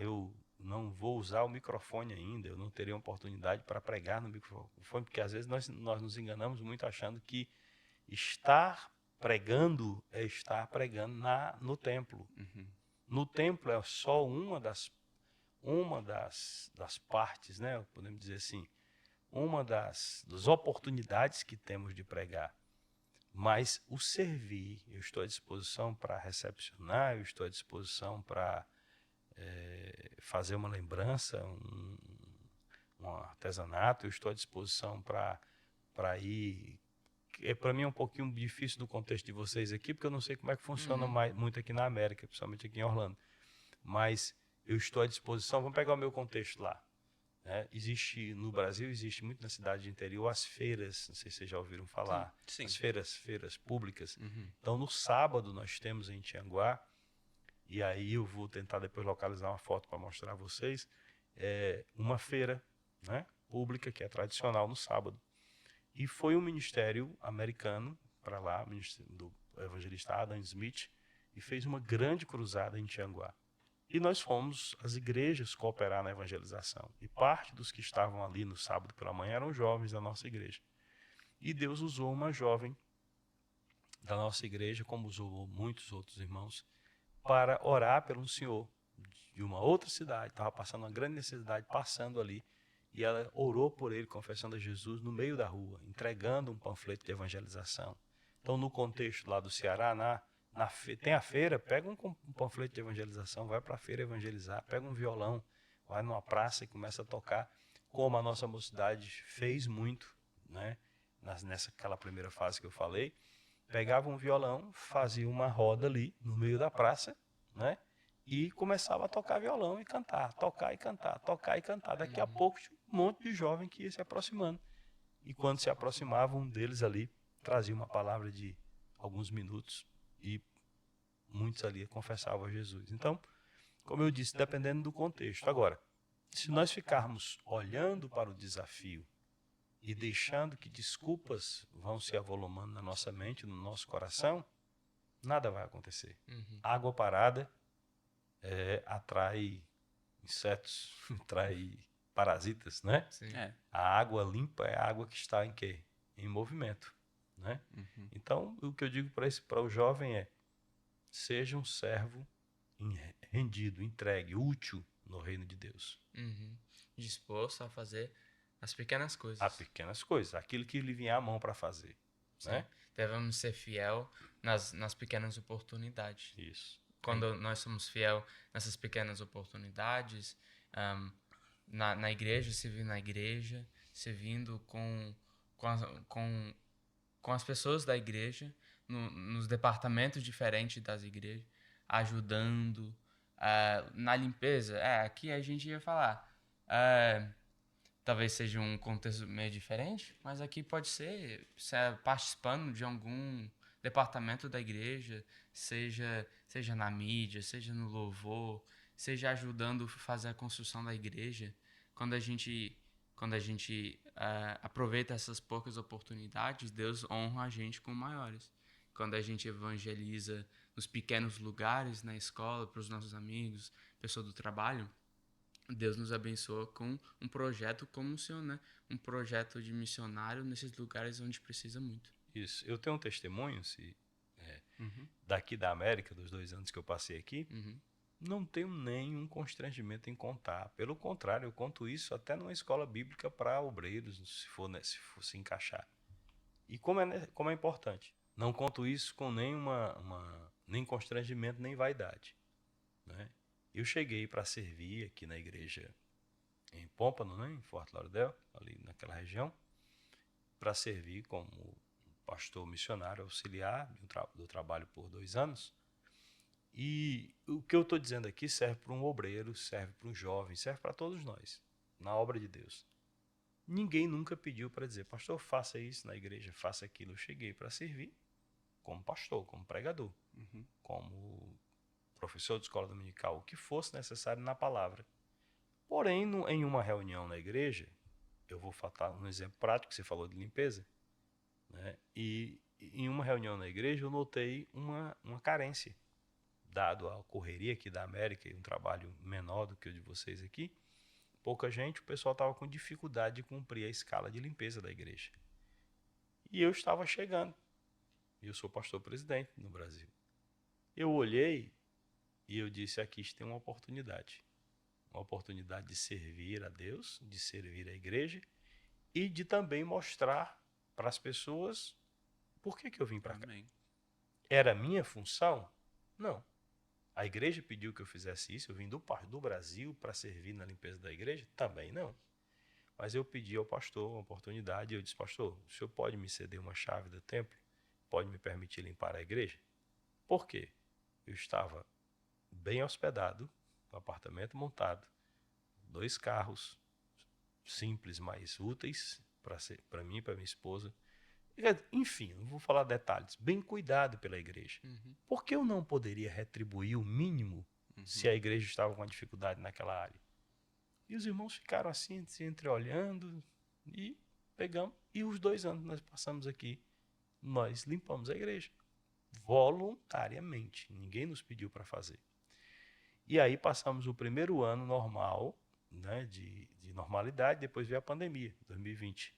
Eu não vou usar o microfone ainda, eu não terei oportunidade para pregar no microfone, porque às vezes nós nos enganamos muito achando que estar pregando é estar pregando no templo. No templo é só uma das partes, né? Podemos dizer assim, uma das oportunidades que temos de pregar. Mas o servir, eu estou à disposição para recepcionar, eu estou à disposição para fazer uma lembrança, um artesanato, eu estou à disposição para ir... Para mim é um pouquinho difícil do contexto de vocês aqui, porque eu não sei como é que funciona muito aqui na América, principalmente aqui em Orlando. Mas eu estou à disposição, vamos pegar o meu contexto lá. Existe no Brasil, existe muito na cidade de interior as feiras, não sei se vocês já ouviram falar, sim. As feiras públicas. Então no sábado nós temos em Tianguá, e aí eu vou tentar depois localizar uma foto para mostrar a vocês, uma feira, né, pública que é tradicional no sábado. E foi um ministério americano para lá, do evangelista Adam Smith, e fez uma grande cruzada em Tianguá. E nós fomos às igrejas cooperar na evangelização. E parte dos que estavam ali no sábado pela manhã eram jovens da nossa igreja. E Deus usou uma jovem da nossa igreja, como usou muitos outros irmãos, para orar por um senhor de uma outra cidade. Estava passando uma grande necessidade, passando ali. E ela orou por ele, confessando a Jesus no meio da rua, entregando um panfleto de evangelização. Então, no contexto lá do Ceará, tem a feira, pega um panfleto de evangelização, vai para a feira evangelizar, pega um violão, vai numa praça e começa a tocar, como a nossa mocidade fez muito, né? aquela primeira fase que eu falei, pegava um violão, fazia uma roda ali no meio da praça, né? E começava a tocar violão e cantar, tocar e cantar, tocar e cantar. Daqui a pouco tinha um monte de jovem que ia se aproximando. E quando se aproximava, um deles ali trazia uma palavra de alguns minutos e muitos ali confessavam a Jesus. Então, como eu disse, dependendo do contexto. Agora, se nós ficarmos olhando para o desafio e deixando que desculpas vão se avolumando na nossa mente, no nosso coração, nada vai acontecer. Água parada atrai insetos, atrai parasitas, né? Sim. A água limpa é a água que está em quê? Em movimento, né? Então, o que eu digo para o jovem é: seja um servo rendido, entregue, útil no reino de Deus. Disposto a fazer as pequenas coisas. As pequenas coisas, aquilo que lhe vier à mão para fazer. Né? Devemos ser fiel nas pequenas oportunidades. Isso. Quando nós somos fiel nessas pequenas oportunidades, na igreja, servindo na igreja, servindo com as pessoas da igreja, nos departamentos diferentes das igrejas, ajudando na limpeza. Aqui a gente ia falar, talvez seja um contexto meio diferente, mas aqui pode ser participando de algum departamento da igreja, seja na mídia, seja no louvor, seja ajudando a fazer a construção da igreja. Quando a gente aproveita essas poucas oportunidades, Deus honra a gente com maiores. Quando a gente evangeliza nos pequenos lugares, na escola, para os nossos amigos, pessoa do trabalho, Deus nos abençoa com um projeto como o senhor, né? Um projeto de missionário nesses lugares onde precisa muito. Isso. Eu tenho um testemunho, daqui da América, dos 2 anos que eu passei aqui, não tenho nenhum constrangimento em contar. Pelo contrário, eu conto isso até numa escola bíblica para obreiros, se for se encaixar. E como é importante. Não conto isso com nem constrangimento, nem vaidade. Né? Eu cheguei para servir aqui na igreja em Pompano, né, em Fort Lauderdale, ali naquela região, para servir como pastor missionário auxiliar do trabalho por 2 anos. E o que eu estou dizendo aqui serve para um obreiro, serve para um jovem, serve para todos nós, na obra de Deus. Ninguém nunca pediu para dizer: pastor, faça isso na igreja, faça aquilo. Eu cheguei para servir como pastor, como pregador, como professor de escola dominical, o que fosse necessário na palavra. Porém, em uma reunião na igreja, eu vou falar um exemplo prático, que você falou de limpeza, né? E em uma reunião na igreja eu notei uma carência, dado a correria aqui da América e um trabalho menor do que o de vocês aqui. Pouca gente, o pessoal estava com dificuldade de cumprir a escala de limpeza da igreja. E eu estava chegando, e eu sou pastor-presidente no Brasil. Eu olhei e eu disse: aqui tem uma oportunidade de servir a Deus, de servir a igreja e de também mostrar para as pessoas por que eu vim para cá. Era minha função? Não. A igreja pediu que eu fizesse isso, eu vim do Brasil para servir na limpeza da igreja? Também não. Mas eu pedi ao pastor uma oportunidade e eu disse: pastor, o senhor pode me ceder uma chave do templo? Pode me permitir limpar a igreja? Por quê? Eu estava bem hospedado, um apartamento montado, 2 carros simples, mas úteis para mim e para minha esposa. Enfim, não vou falar detalhes, bem cuidado pela igreja. Por que eu não poderia retribuir o mínimo se a igreja estava com uma dificuldade naquela área? E os irmãos ficaram assim, se entreolhando e pegamos. E os 2 anos que nós passamos aqui, nós limpamos a igreja voluntariamente. Ninguém nos pediu para fazer. E aí passamos o primeiro ano normal, né, de normalidade, depois veio a pandemia, 2020.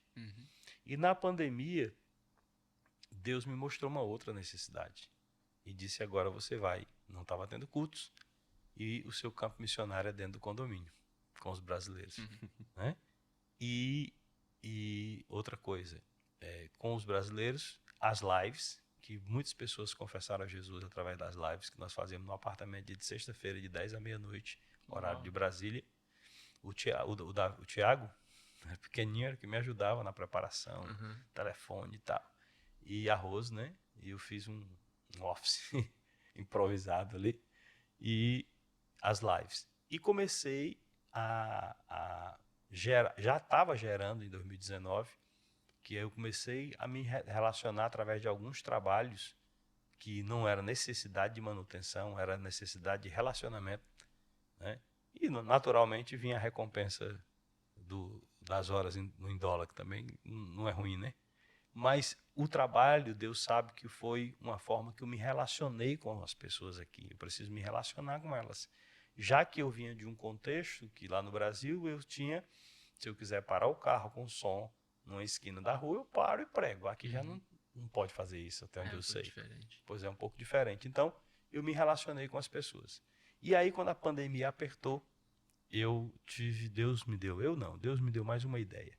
E na pandemia, Deus me mostrou uma outra necessidade. E disse: agora você vai. Não estava tendo cultos. E o seu campo missionário é dentro do condomínio, com os brasileiros. Né? E outra coisa, com os brasileiros, as lives, que muitas pessoas confessaram a Jesus através das lives que nós fazíamos no apartamento de sexta-feira, de 10 à meia-noite, horário de Brasília. O Tiago, pequenininho, era que me ajudava na preparação, telefone e tal. E arroz, né? E eu fiz um office improvisado ali. E as lives. E comecei a gerar, já estava gerando em 2019, que eu comecei a me relacionar através de alguns trabalhos que não era necessidade de manutenção, era necessidade de relacionamento, né? E naturalmente vinha a recompensa das horas em dólar, que também não é ruim, né? Mas o trabalho, Deus sabe que foi uma forma que eu me relacionei com as pessoas aqui. Eu preciso me relacionar com elas. Já que eu vinha de um contexto que lá no Brasil eu tinha, se eu quiser parar o carro com som numa esquina da rua, eu paro e prego. Aqui já não pode fazer isso, até onde eu sei. Diferente. Pois é, um pouco diferente. Então, eu me relacionei com as pessoas. E aí, quando a pandemia apertou, Deus me deu mais uma ideia.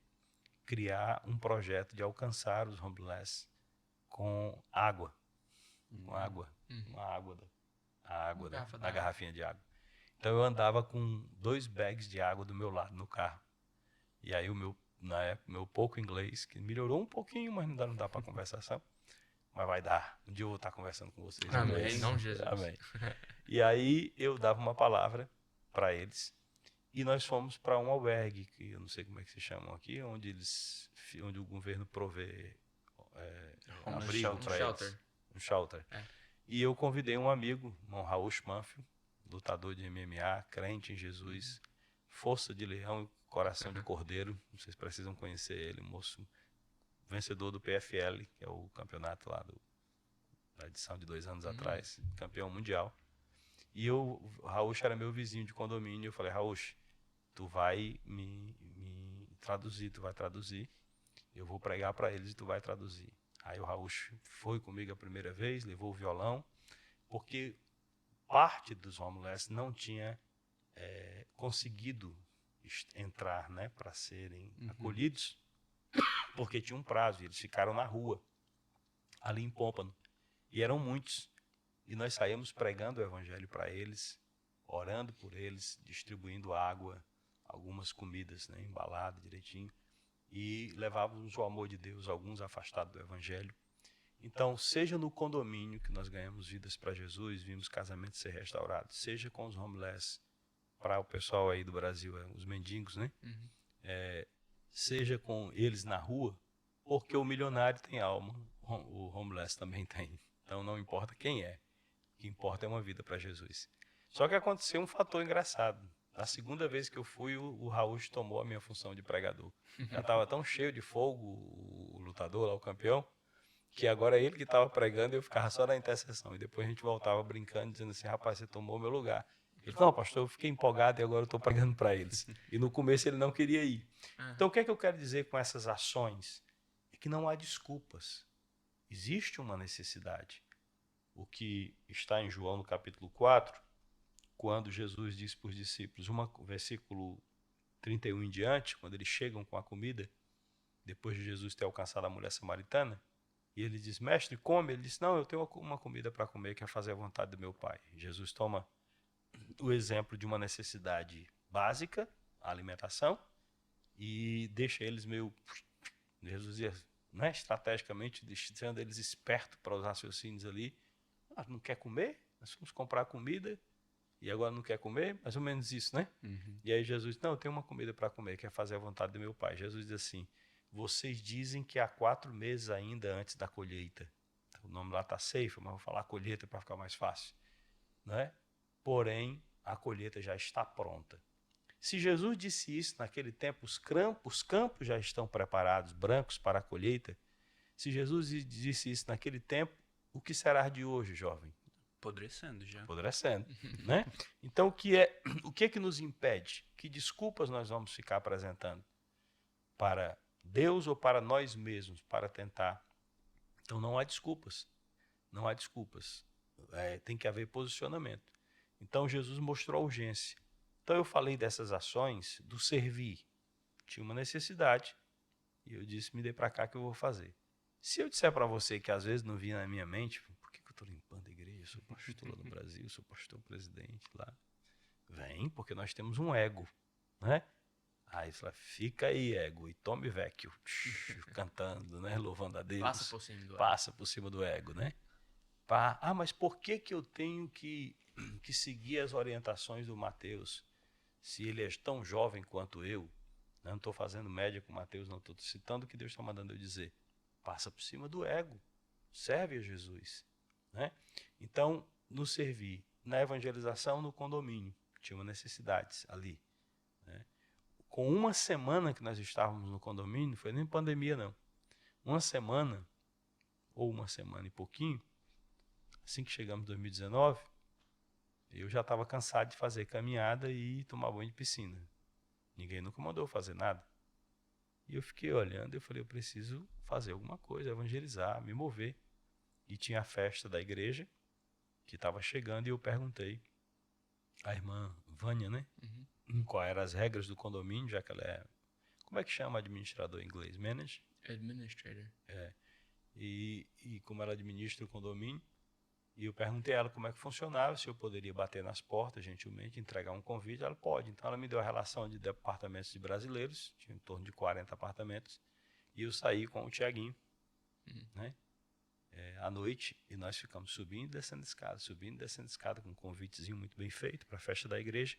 Criar um projeto de alcançar os homeless com água. Com água. A garrafinha de água. Então eu andava com 2 bags de água do meu lado no carro. E aí na época, meu pouco inglês, que melhorou um pouquinho, mas não dá para conversação. Mas vai dar. Um dia eu vou estar conversando com vocês. Amém, não Jesus. Amém. E aí eu dava uma palavra para eles. E nós fomos para um albergue, que eu não sei como é que se chamam aqui, onde o governo provê abrigo para eles. Um shelter. E eu convidei um amigo, irmão Raul Schmanfield, lutador de MMA, crente em Jesus, força de leão e coração de cordeiro. Vocês precisam conhecer ele, moço vencedor do PFL, que é o campeonato lá da edição de 2 anos atrás, campeão mundial. E o Raul era meu vizinho de condomínio. Eu falei, Raul, tu vai me traduzir, tu vai traduzir. Eu vou pregar para eles e tu vai traduzir. Aí o Raul foi comigo a primeira vez, levou o violão, porque parte dos homeless não tinha conseguido entrar, né, para serem acolhidos, porque tinha um prazo, e eles ficaram na rua, ali em Pompano. E eram muitos. E nós saímos pregando o evangelho para eles, orando por eles, distribuindo água, algumas comidas, né, embaladas direitinho, e levávamos o amor de Deus, alguns afastados do evangelho. Então, seja no condomínio que nós ganhamos vidas para Jesus, vimos casamentos ser restaurados, seja com os homeless, para o pessoal aí do Brasil, os mendigos, né? Seja com eles na rua, porque o milionário tem alma, o homeless também tem. Então, não importa quem é, o que importa é uma vida para Jesus. Só que aconteceu um fator engraçado. Na segunda vez que eu fui, o Raul tomou a minha função de pregador. Já estava tão cheio de fogo, o lutador lá, o campeão, que agora ele que estava pregando e eu ficava só na intercessão. E depois a gente voltava brincando, dizendo assim, rapaz, você tomou o meu lugar. Ele falou, não, pastor, eu fiquei empolgado e agora eu estou pregando para eles. E no começo ele não queria ir. Então o que é que eu quero dizer com essas ações? É que não há desculpas. Existe uma necessidade. O que está em João no capítulo 4, quando Jesus diz para os discípulos, versículo 31 em diante, quando eles chegam com a comida, depois de Jesus ter alcançado a mulher samaritana, e ele diz, mestre, come. Ele diz, não, eu tenho uma comida para comer, que é fazer a vontade do meu Pai. Jesus toma o exemplo de uma necessidade básica, a alimentação, e deixa eles meio... Jesus ia, né, estrategicamente, deixando eles espertos para os raciocínios ali. Não quer comer? Nós fomos comprar comida e agora não quer comer? Mais ou menos isso, né? E aí Jesus diz, não, eu tenho uma comida para comer, que é fazer a vontade do meu Pai. Jesus diz assim, vocês dizem que há 4 meses ainda antes da colheita. O nome lá está safe, mas vou falar colheita para ficar mais fácil, né? Porém, a colheita já está pronta. Se Jesus disse isso naquele tempo, os campos já estão preparados, brancos para a colheita. Se Jesus disse isso naquele tempo, o que será de hoje, jovem? Apodrecendo já. Apodrecendo, né? Então, o que é que nos impede? Que desculpas nós vamos ficar apresentando para Deus ou para nós mesmos para tentar? Então, não há desculpas. Não há desculpas. Tem que haver posicionamento. Então, Jesus mostrou a urgência. Então, eu falei dessas ações do servir. Tinha uma necessidade e eu disse, me dê para cá que eu vou fazer. Se eu disser para você que às vezes não vinha na minha mente, por que eu estou limpando a igreja? Eu sou pastor lá no Brasil, sou pastor presidente lá. Vem, porque nós temos um ego, né? Aí ele falou, fica aí, ego, e tome vecchio. Cantando, né? Louvando a Deus. Passa por cima do ego. Passa por cima do ego, né? Mas por que eu tenho que seguir as orientações do Mateus? Se ele é tão jovem quanto eu, né? Não estou fazendo média com o Mateus, não estou citando o que Deus está mandando eu dizer. Passa por cima do ego. Serve a Jesus, né? Então, nos servir na evangelização no condomínio. Tinha necessidades ali, né? Com uma semana que nós estávamos no condomínio, não foi nem pandemia não, uma semana, ou uma semana e pouquinho, assim que chegamos em 2019, eu já estava cansado de fazer caminhada e tomar banho de piscina. Ninguém nunca mandou eu fazer nada. E eu fiquei olhando e eu falei, eu preciso fazer alguma coisa, evangelizar, me mover. E tinha a festa da igreja, que estava chegando, e eu perguntei à irmã Vânia, né? Quais eram as regras do condomínio, já que ela é... Como é que chama administrador em inglês? Manager? Administrator. E como ela administra o condomínio, e eu perguntei a ela como é que funcionava, se eu poderia bater nas portas, gentilmente, entregar um convite. Ela pode. Então ela me deu a relação de apartamentos de brasileiros, tinha em torno de 40 apartamentos, e eu saí com o Tiaguinho, né? À noite, e nós ficamos subindo e descendo escada, com um convitezinho muito bem feito para a festa da igreja.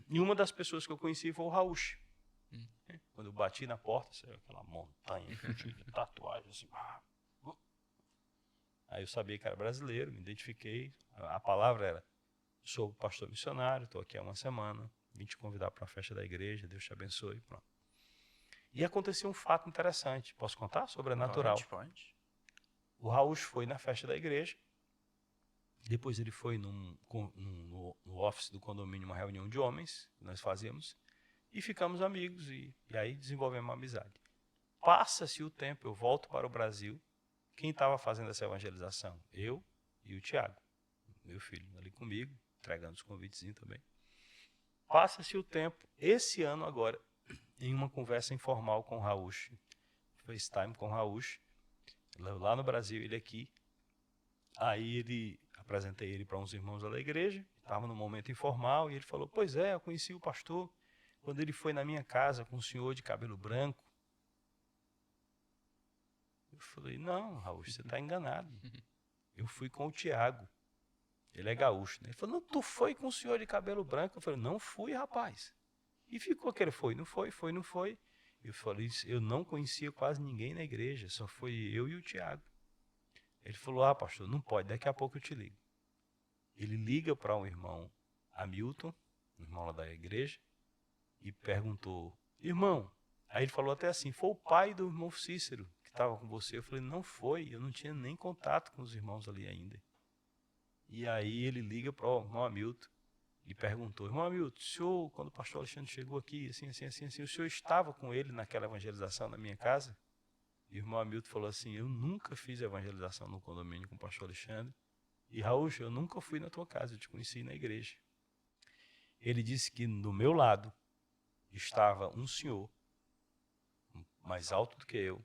E uma das pessoas que eu conheci foi o Raúcho. Quando eu bati na porta, saiu aquela montanha de tatuagem assim. Aí eu sabia que era brasileiro, me identifiquei. A palavra era, sou pastor missionário, estou aqui há uma semana, vim te convidar para a festa da igreja, Deus te abençoe. Pronto. E aconteceu um fato interessante. Posso contar? Sobrenatural. Pode. O Raúcho foi na festa da igreja, depois ele foi no office do condomínio, uma reunião de homens, que nós fazíamos, e ficamos amigos, e aí desenvolvemos uma amizade. Passa-se o tempo, eu volto para o Brasil. Quem estava fazendo essa evangelização? Eu e o Tiago, meu filho, ali comigo, entregando os convitezinhos também. Passa-se o tempo, esse ano agora, em uma conversa informal com o Raúcho, FaceTime com o Raúcho, lá no Brasil, ele aqui. Aí apresentei ele para uns irmãos da igreja, estava num momento informal, e ele falou, pois é, eu conheci o pastor quando ele foi na minha casa com um senhor de cabelo branco. Eu falei, não, Raúcho, você está enganado. Eu fui com o Tiago, ele é gaúcho, né? Ele falou, não, tu foi com o senhor de cabelo branco? Eu falei, não fui, rapaz. E ficou que ele foi, não foi. Eu falei, eu não conhecia quase ninguém na igreja, só foi eu e o Tiago. Ele falou, pastor, não pode, daqui a pouco eu te ligo. Ele liga para um irmão, Hamilton, um irmão lá da igreja, e perguntou, irmão, aí ele falou até assim, foi o pai do irmão Cícero que estava com você? Eu falei, não foi, eu não tinha nem contato com os irmãos ali ainda. E aí ele liga para o irmão Hamilton e perguntou, irmão Hamilton, o senhor, quando o pastor Alexandre chegou aqui, assim, o senhor estava com ele naquela evangelização na minha casa? E o irmão Hamilton falou assim, eu nunca fiz evangelização no condomínio com o pastor Alexandre. E Raul, eu nunca fui na tua casa, eu te conheci na igreja. Ele disse que do meu lado estava um senhor, mais alto do que eu,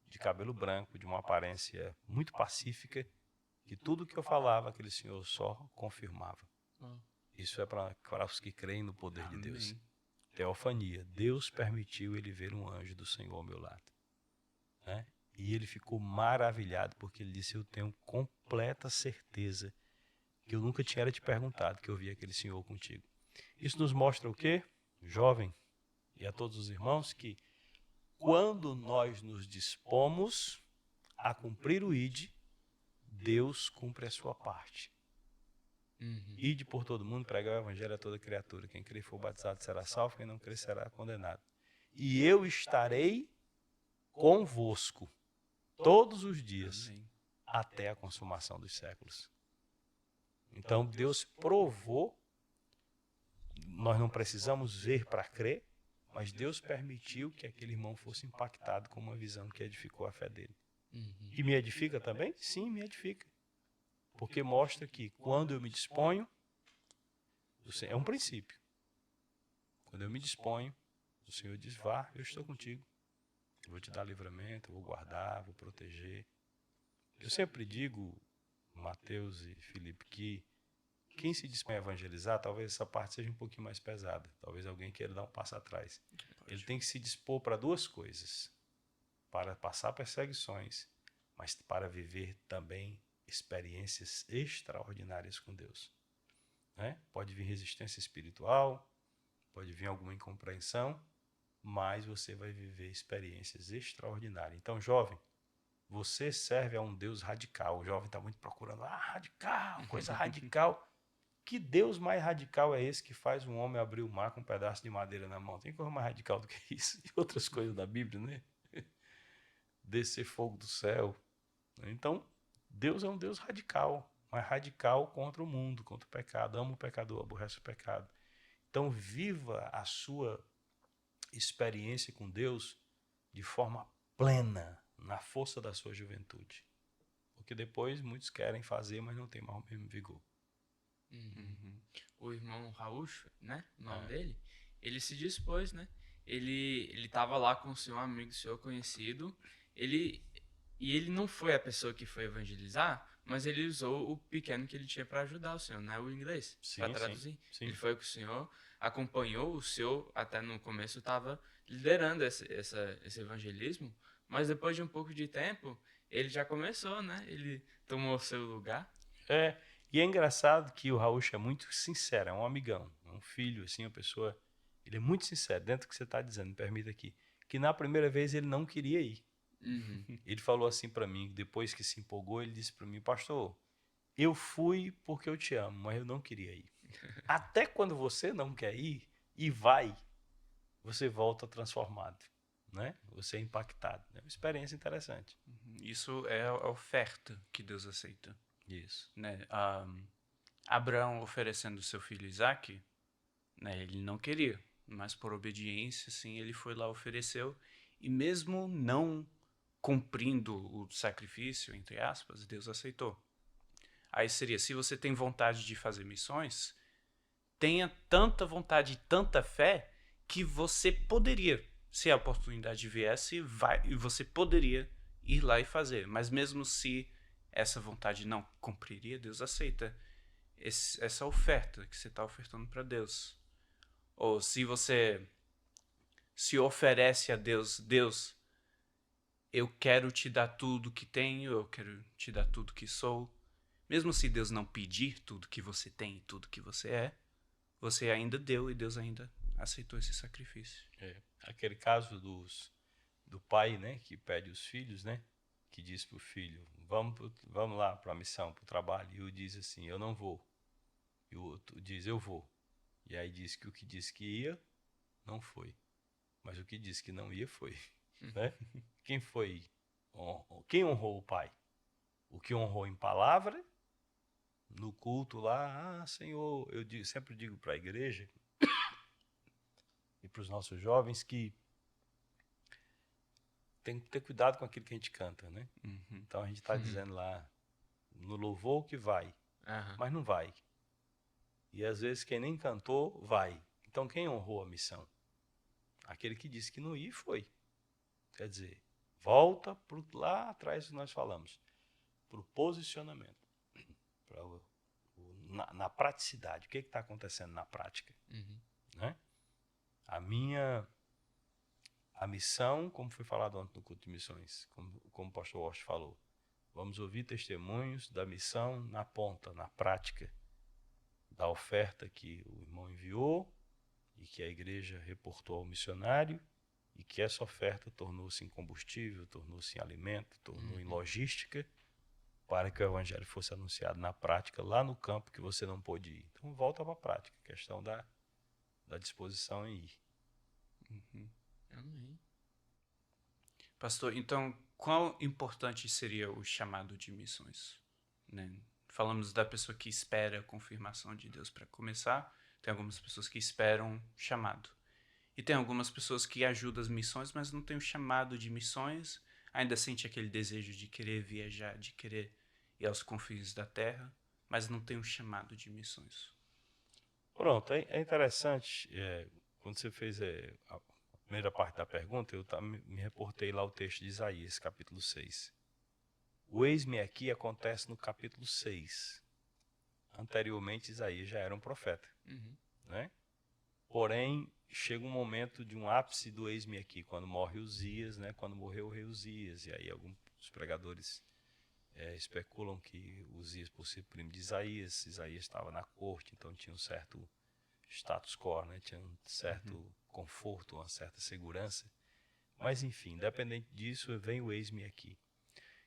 de cabelo branco, de uma aparência muito pacífica, que tudo que eu falava, aquele senhor só confirmava. Isso é para os que creem no poder de Deus. Teofania, Deus permitiu ele ver um anjo do Senhor ao meu lado. Né? E ele ficou maravilhado, porque ele disse, eu tenho completa certeza que eu nunca tinha te perguntado que eu vi aquele senhor contigo. Isso nos mostra o quê? Jovem, e a todos os irmãos, que quando nós nos dispomos a cumprir o ID, Deus cumpre a sua parte. Ide por todo mundo, pregar o evangelho a toda criatura. Quem crer e for batizado será salvo, quem não crer será condenado. E eu estarei convosco todos os dias, até a consumação dos séculos. Então Deus provou, nós não precisamos ver para crer, mas Deus permitiu que aquele irmão fosse impactado com uma visão que edificou a fé dele. E me edifica também? Sim, me edifica. Porque mostra que quando eu me disponho, é um princípio. Quando eu me disponho, o Senhor diz, vá, eu estou contigo. Eu vou te dar livramento, vou guardar, vou proteger. Eu sempre digo, Mateus e Felipe, que quem se dispõe a evangelizar, talvez essa parte seja um pouquinho mais pesada. Talvez alguém queira dar um passo atrás. Ele tem que se dispor para duas coisas. Para passar perseguições, mas para viver também experiências extraordinárias com Deus. Né? Pode vir resistência espiritual, pode vir alguma incompreensão, mas você vai viver experiências extraordinárias. Então, jovem, você serve a um Deus radical. O jovem está muito procurando, radical, coisa radical. Que Deus mais radical é esse que faz um homem abrir o mar com um pedaço de madeira na mão? Tem coisa mais radical do que isso? E outras coisas da Bíblia, né? Descer fogo do céu. Então, Deus é um Deus radical, mas radical contra o mundo, contra o pecado. Ama o pecador, aborrece o pecado. Então, viva a sua experiência com Deus de forma plena, na força da sua juventude. Porque depois muitos querem fazer, mas não tem mais o mesmo vigor. O irmão Raúcho, né? O nome dele, ele se dispôs, né? Ele estava lá com o senhor amigo, o senhor conhecido. E ele não foi a pessoa que foi evangelizar, mas ele usou o pequeno que ele tinha para ajudar o senhor, né? O inglês, para traduzir. Sim. Ele foi com o senhor, acompanhou o senhor, até no começo estava liderando esse evangelismo, mas depois de um pouco de tempo, ele já começou, né? Ele tomou o seu lugar. E é engraçado que o Raul é muito sincero, é um amigão, é um filho, assim, uma pessoa... Ele é muito sincero, dentro do que você está dizendo, me permita aqui, que na primeira vez ele não queria ir. Ele falou assim para mim, depois que se empolgou, ele disse para mim, pastor, eu fui porque eu te amo, mas eu não queria ir. Até quando você não quer ir e vai, você volta transformado, né? Você é impactado. É uma experiência interessante. Isso é a oferta que Deus aceita. Isso. Né? Abraão oferecendo seu filho Isaque, né? Ele não queria, mas por obediência, sim, ele foi lá, ofereceu, e mesmo não cumprindo o sacrifício, entre aspas, Deus aceitou. Aí seria, se você tem vontade de fazer missões, tenha tanta vontade e tanta fé que você poderia, se a oportunidade viesse, e você poderia ir lá e fazer. Mas mesmo se essa vontade não cumpriria, Deus aceita essa oferta que você está ofertando para Deus. Ou se você se oferece a Deus, Deus, eu quero te dar tudo que tenho, eu quero te dar tudo que sou. Mesmo se Deus não pedir tudo que você tem e tudo que você é, você ainda deu e Deus ainda aceitou esse sacrifício. Aquele caso do pai, né, que pede os filhos, né, que diz para o filho, vamos lá para a missão, para o trabalho, e o diz assim, eu não vou. E o outro diz, eu vou. E aí diz que o que disse que ia, não foi. Mas o que disse que não ia, foi. Né? Quem honrou o pai? O que honrou em palavra, no culto lá, Senhor, sempre digo para a igreja e para os nossos jovens que tem que ter cuidado com aquilo que a gente canta, né? Então a gente está dizendo lá, no louvor que vai, mas não vai. E às vezes quem nem cantou, vai. Então quem honrou a missão? Aquele que disse que não ia, foi. Quer dizer, volta lá atrás que nós falamos, para o posicionamento, na praticidade. O que está acontecendo na prática? Né? A missão, como foi falado ontem no culto de missões, como o pastor Walsh falou, vamos ouvir testemunhos da missão na ponta, na prática, da oferta que o irmão enviou e que a igreja reportou ao missionário e que essa oferta tornou-se em combustível, tornou-se em alimento, tornou em logística para que o evangelho fosse anunciado na prática, lá no campo que você não pôde ir. Então volta para a prática, questão da disposição em ir. Amém. Pastor, então, quão importante seria o chamado de missões? Né? Falamos da pessoa que espera a confirmação de Deus para começar, tem algumas pessoas que esperam chamado. E tem algumas pessoas que ajudam as missões, mas não tem o chamado de missões, ainda sente aquele desejo de querer viajar, de querer ir aos confins da terra, mas não tem o chamado de missões. Pronto, é interessante, quando você fez a primeira parte da pergunta, eu me reportei lá o texto de Isaías, capítulo 6. O eis-me aqui acontece no capítulo 6. anteriormente Isaías já era um profeta, Uhum. né? Porém, chega um momento de um ápice do eis-me aqui, quando morre Uzias, né? Quando morreu o rei Uzias, e aí alguns pregadores especulam que Uzias, por ser primo de Isaías estava na corte, então tinha um certo status quo, né? Tinha um certo conforto, uma certa segurança. Mas, enfim, independente disso, vem o eis-me aqui.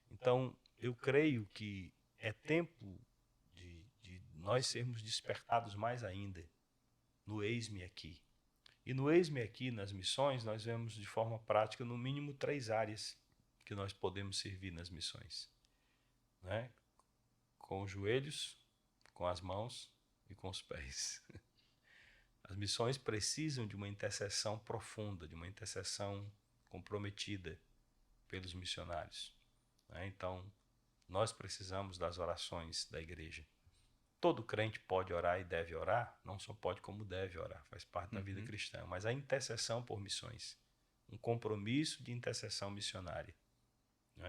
Então, eu creio que é tempo de nós sermos despertados mais ainda no eis-me aqui. E no eis-me aqui, nas missões, nós vemos de forma prática, no mínimo, 3 áreas que nós podemos servir nas missões, né? Com os joelhos, com as mãos e com os pés. As missões precisam de uma intercessão profunda, de uma intercessão comprometida pelos missionários, né? Então, nós precisamos das orações da igreja. Todo crente pode orar e deve orar, não só pode como deve orar, faz parte da vida cristã, mas a intercessão por missões, um compromisso de intercessão missionária.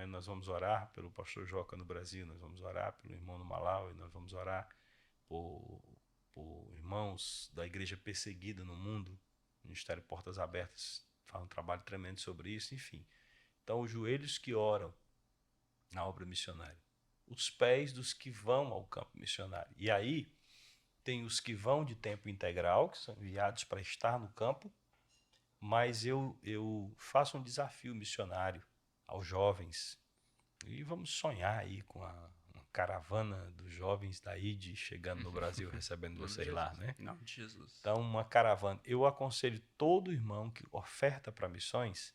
Nós vamos orar pelo pastor Joca no Brasil, nós vamos orar pelo irmão no Malawi, nós vamos orar por irmãos da igreja perseguida no mundo. O Ministério Portas Abertas faz um trabalho tremendo sobre isso, enfim. Então, os joelhos que oram na obra missionária, os pés dos que vão ao campo missionário. E aí, tem os que vão de tempo integral, que são enviados para estar no campo, mas eu faço um desafio missionário aos jovens, e vamos sonhar aí com uma caravana dos jovens da ID chegando no Brasil, recebendo vocês lá, né? Em nome de Jesus. Então, uma caravana. Eu aconselho todo irmão que oferta para missões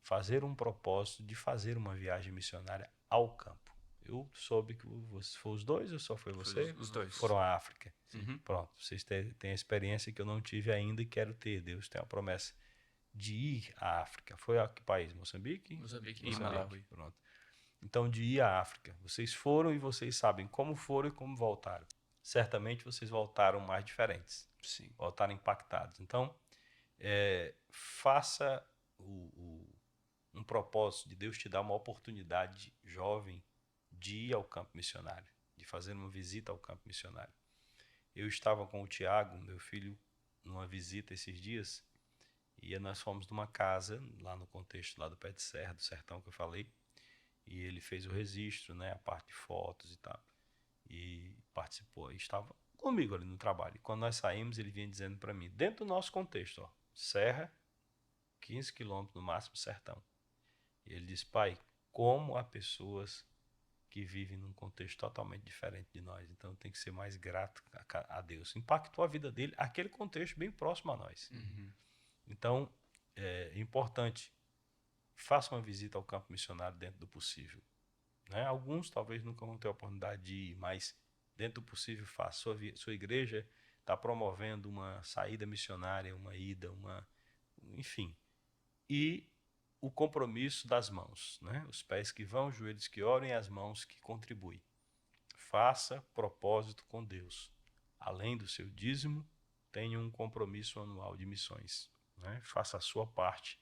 fazer um propósito de fazer uma viagem missionária ao campo. Eu soube que foi os dois ou só foi você? Os dois. Foram à África. Uhum. Pronto, vocês têm a experiência que eu não tive ainda e quero ter. Deus tem a promessa de ir à África. Foi a que país? Moçambique? Moçambique e Malawi. Pronto. Então, de ir à África. Vocês foram e vocês sabem como foram e como voltaram. Certamente vocês voltaram mais diferentes. Sim. Voltaram impactados. Então, faça um propósito de Deus te dar uma oportunidade jovem de ir ao campo missionário, de fazer uma visita ao campo missionário. Eu estava com o Tiago, meu filho, numa visita esses dias, e nós fomos numa casa, lá no contexto lá do Pé de Serra, do sertão que eu falei, e ele fez o registro, né, a parte de fotos e tal, e participou, e estava comigo ali no trabalho. E quando nós saímos, ele vinha dizendo para mim, dentro do nosso contexto, ó, serra, 15 quilômetros no máximo, sertão. E ele disse, pai, como há pessoas que vivem num contexto totalmente diferente de nós, então tem que ser mais grato a Deus. Impactou a vida dele, aquele contexto bem próximo a nós. Uhum. Então, é importante, faça uma visita ao campo missionário dentro do possível, né? Alguns talvez nunca vão ter a oportunidade de ir, mas dentro do possível faça. Sua igreja está promovendo uma saída missionária, uma ida, enfim. E o compromisso das mãos, né? Os pés que vão, os joelhos que oram e as mãos que contribuem. Faça propósito com Deus. Além do seu dízimo, tenha um compromisso anual de missões, né? Faça a sua parte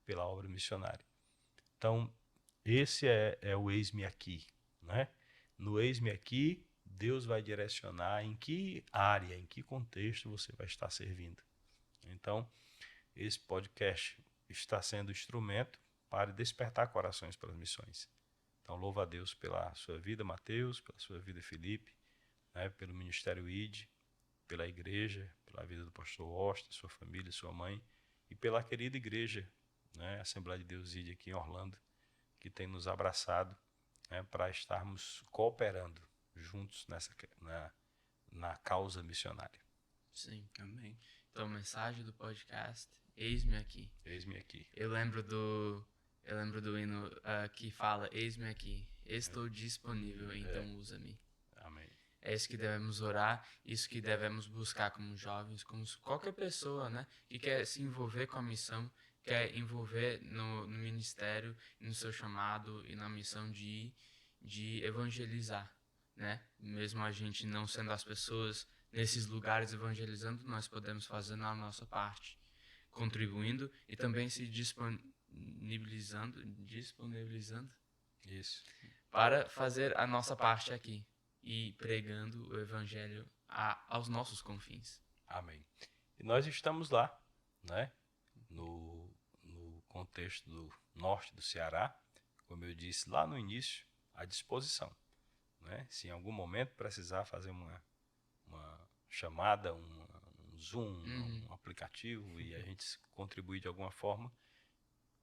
pela obra missionária. Então, esse é o eis-me aqui, né? No eis-me aqui, Deus vai direcionar em que área, em que contexto você vai estar servindo. Então, esse podcast está sendo instrumento para despertar corações para as missões. Então, louva a Deus pela sua vida, Mateus, pela sua vida, Felipe, né, pelo Ministério ID, pela igreja, pela vida do pastor Osta, sua família, sua mãe, e pela querida igreja, né, Assembleia de Deus ID aqui em Orlando, que tem nos abraçado, né, para estarmos cooperando juntos na causa missionária. Sim. Amém. Então, mensagem do podcast, eis-me aqui. Eis-me aqui. Eu lembro do hino que fala, eis-me aqui, estou disponível, então usa-me. Amém. É isso que devemos orar, isso que devemos buscar como jovens, como qualquer pessoa, né, que quer se envolver com a missão, quer envolver no ministério, no seu chamado e na missão de evangelizar, né? Mesmo a gente não sendo as pessoas nesses lugares evangelizando, nós podemos fazer a nossa parte, contribuindo e também se disponibilizando Isso. para fazer a nossa parte aqui. e pregando o evangelho aos nossos confins. Amém. E nós estamos lá, né? No contexto do norte do Ceará, como eu disse lá no início, à disposição, né? Se em algum momento precisar fazer uma chamada, um Zoom, um aplicativo, e a gente contribuir de alguma forma,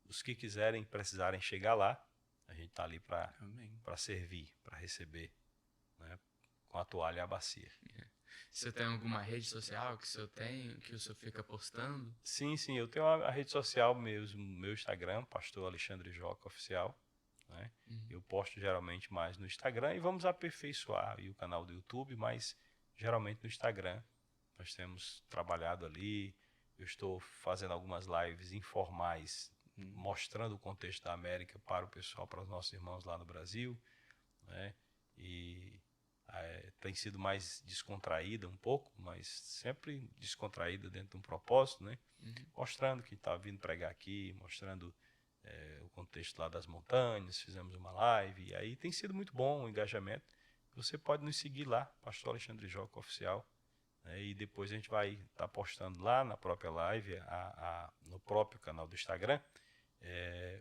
os que quiserem, precisarem chegar lá, a gente está ali para servir, para receber, né? Com a toalha e a bacia. Você tem alguma rede social que o senhor fica postando? Sim, eu tenho a rede social mesmo, meu Instagram, Pastor Alexandre Joca Oficial, né? Eu posto geralmente mais no Instagram e vamos aperfeiçoar aí o canal do YouTube, mas geralmente no Instagram. Nós temos trabalhado ali, eu estou fazendo algumas lives informais, mostrando o contexto da América para o pessoal, para os nossos irmãos lá no Brasil, né? E tem sido mais descontraída um pouco, mas sempre descontraída dentro de um propósito, né? Mostrando que está vindo pregar aqui, mostrando o contexto lá das montanhas, fizemos uma live, e aí tem sido muito bom o engajamento. Você pode nos seguir lá, Pastor Alexandre Joca Oficial, né? E depois a gente vai estar postando lá na própria live, no próprio canal do Instagram,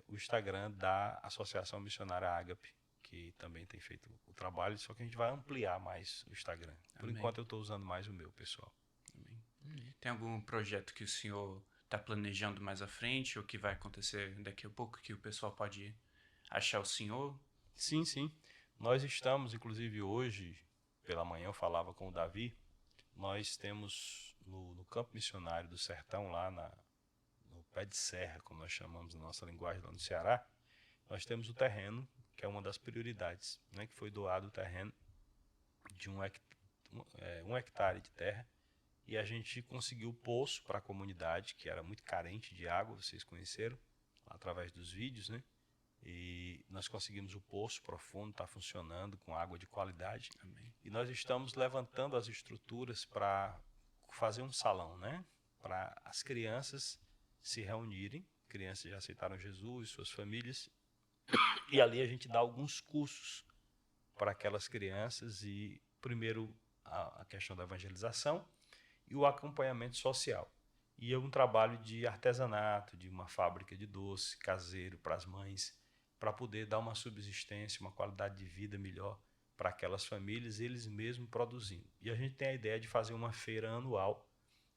o Instagram da Associação Missionária Ágape, que também tem feito o trabalho, só que a gente vai ampliar mais o Instagram. Por enquanto eu estou usando mais o meu, pessoal. Tem algum projeto que o senhor está planejando mais à frente, ou que vai acontecer daqui a pouco, que o pessoal pode achar o senhor? Sim. Nós estamos, inclusive hoje, pela manhã eu falava com o Davi, nós temos no campo missionário do Sertão, lá no pé de serra, como nós chamamos na nossa linguagem lá no Ceará, nós temos o terreno, que é uma das prioridades, né, que foi doado o terreno de um hectare de terra, e a gente conseguiu o poço para a comunidade, que era muito carente de água, vocês conheceram, através dos vídeos, né? E nós conseguimos o poço profundo, está funcionando com água de qualidade. Amém. E nós estamos levantando as estruturas para fazer um salão, né? Para as crianças se reunirem, crianças já aceitaram Jesus, suas famílias, e ali a gente dá alguns cursos para aquelas crianças, e primeiro a questão da evangelização e o acompanhamento social. E é um trabalho de artesanato, de uma fábrica de doce caseiro para as mães, para poder dar uma subsistência, uma qualidade de vida melhor para aquelas famílias, eles mesmos produzindo. E a gente tem a ideia de fazer uma feira anual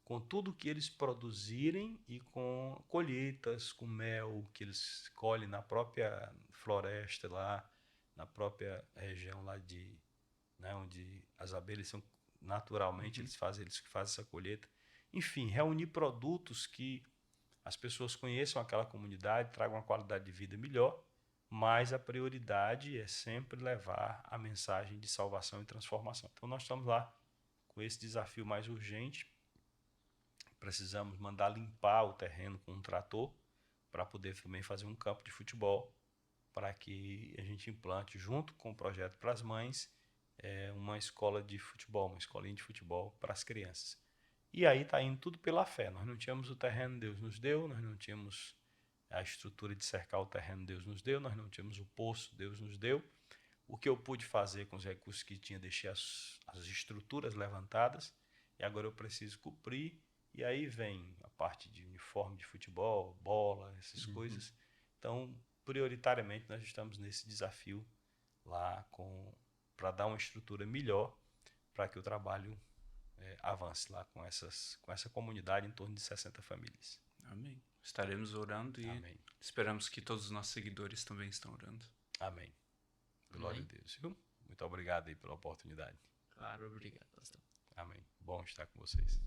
com tudo que eles produzirem e com colheitas, com mel que eles colhem na própria floresta lá, na própria região lá né, onde as abelhas são naturalmente, eles fazem essa colheita. Enfim, reunir produtos que as pessoas conheçam aquela comunidade, tragam uma qualidade de vida melhor, mas a prioridade é sempre levar a mensagem de salvação e transformação. Então nós estamos lá com esse desafio mais urgente. Precisamos mandar limpar o terreno com um trator para poder também fazer um campo de futebol, para que a gente implante, junto com o projeto para as mães, uma escola de futebol, uma escolinha de futebol para as crianças. E aí está indo tudo pela fé. Nós não tínhamos o terreno, Deus nos deu, nós não tínhamos a estrutura de cercar o terreno, Deus nos deu, nós não tínhamos o poço, Deus nos deu. O que eu pude fazer com os recursos que tinha, deixei as estruturas levantadas, e agora eu preciso cumprir. E aí vem a parte de uniforme de futebol, bola, essas coisas. Então, prioritariamente, nós estamos nesse desafio lá para dar uma estrutura melhor para que o trabalho avance lá com essa comunidade em torno de 60 famílias. Amém. Estaremos orando e Amém. esperamos que todos os nossos seguidores também estão orando. Amém. Glória a Deus. Viu? Muito obrigado aí pela oportunidade. Claro, obrigado, pastor. Amém. Bom estar com vocês.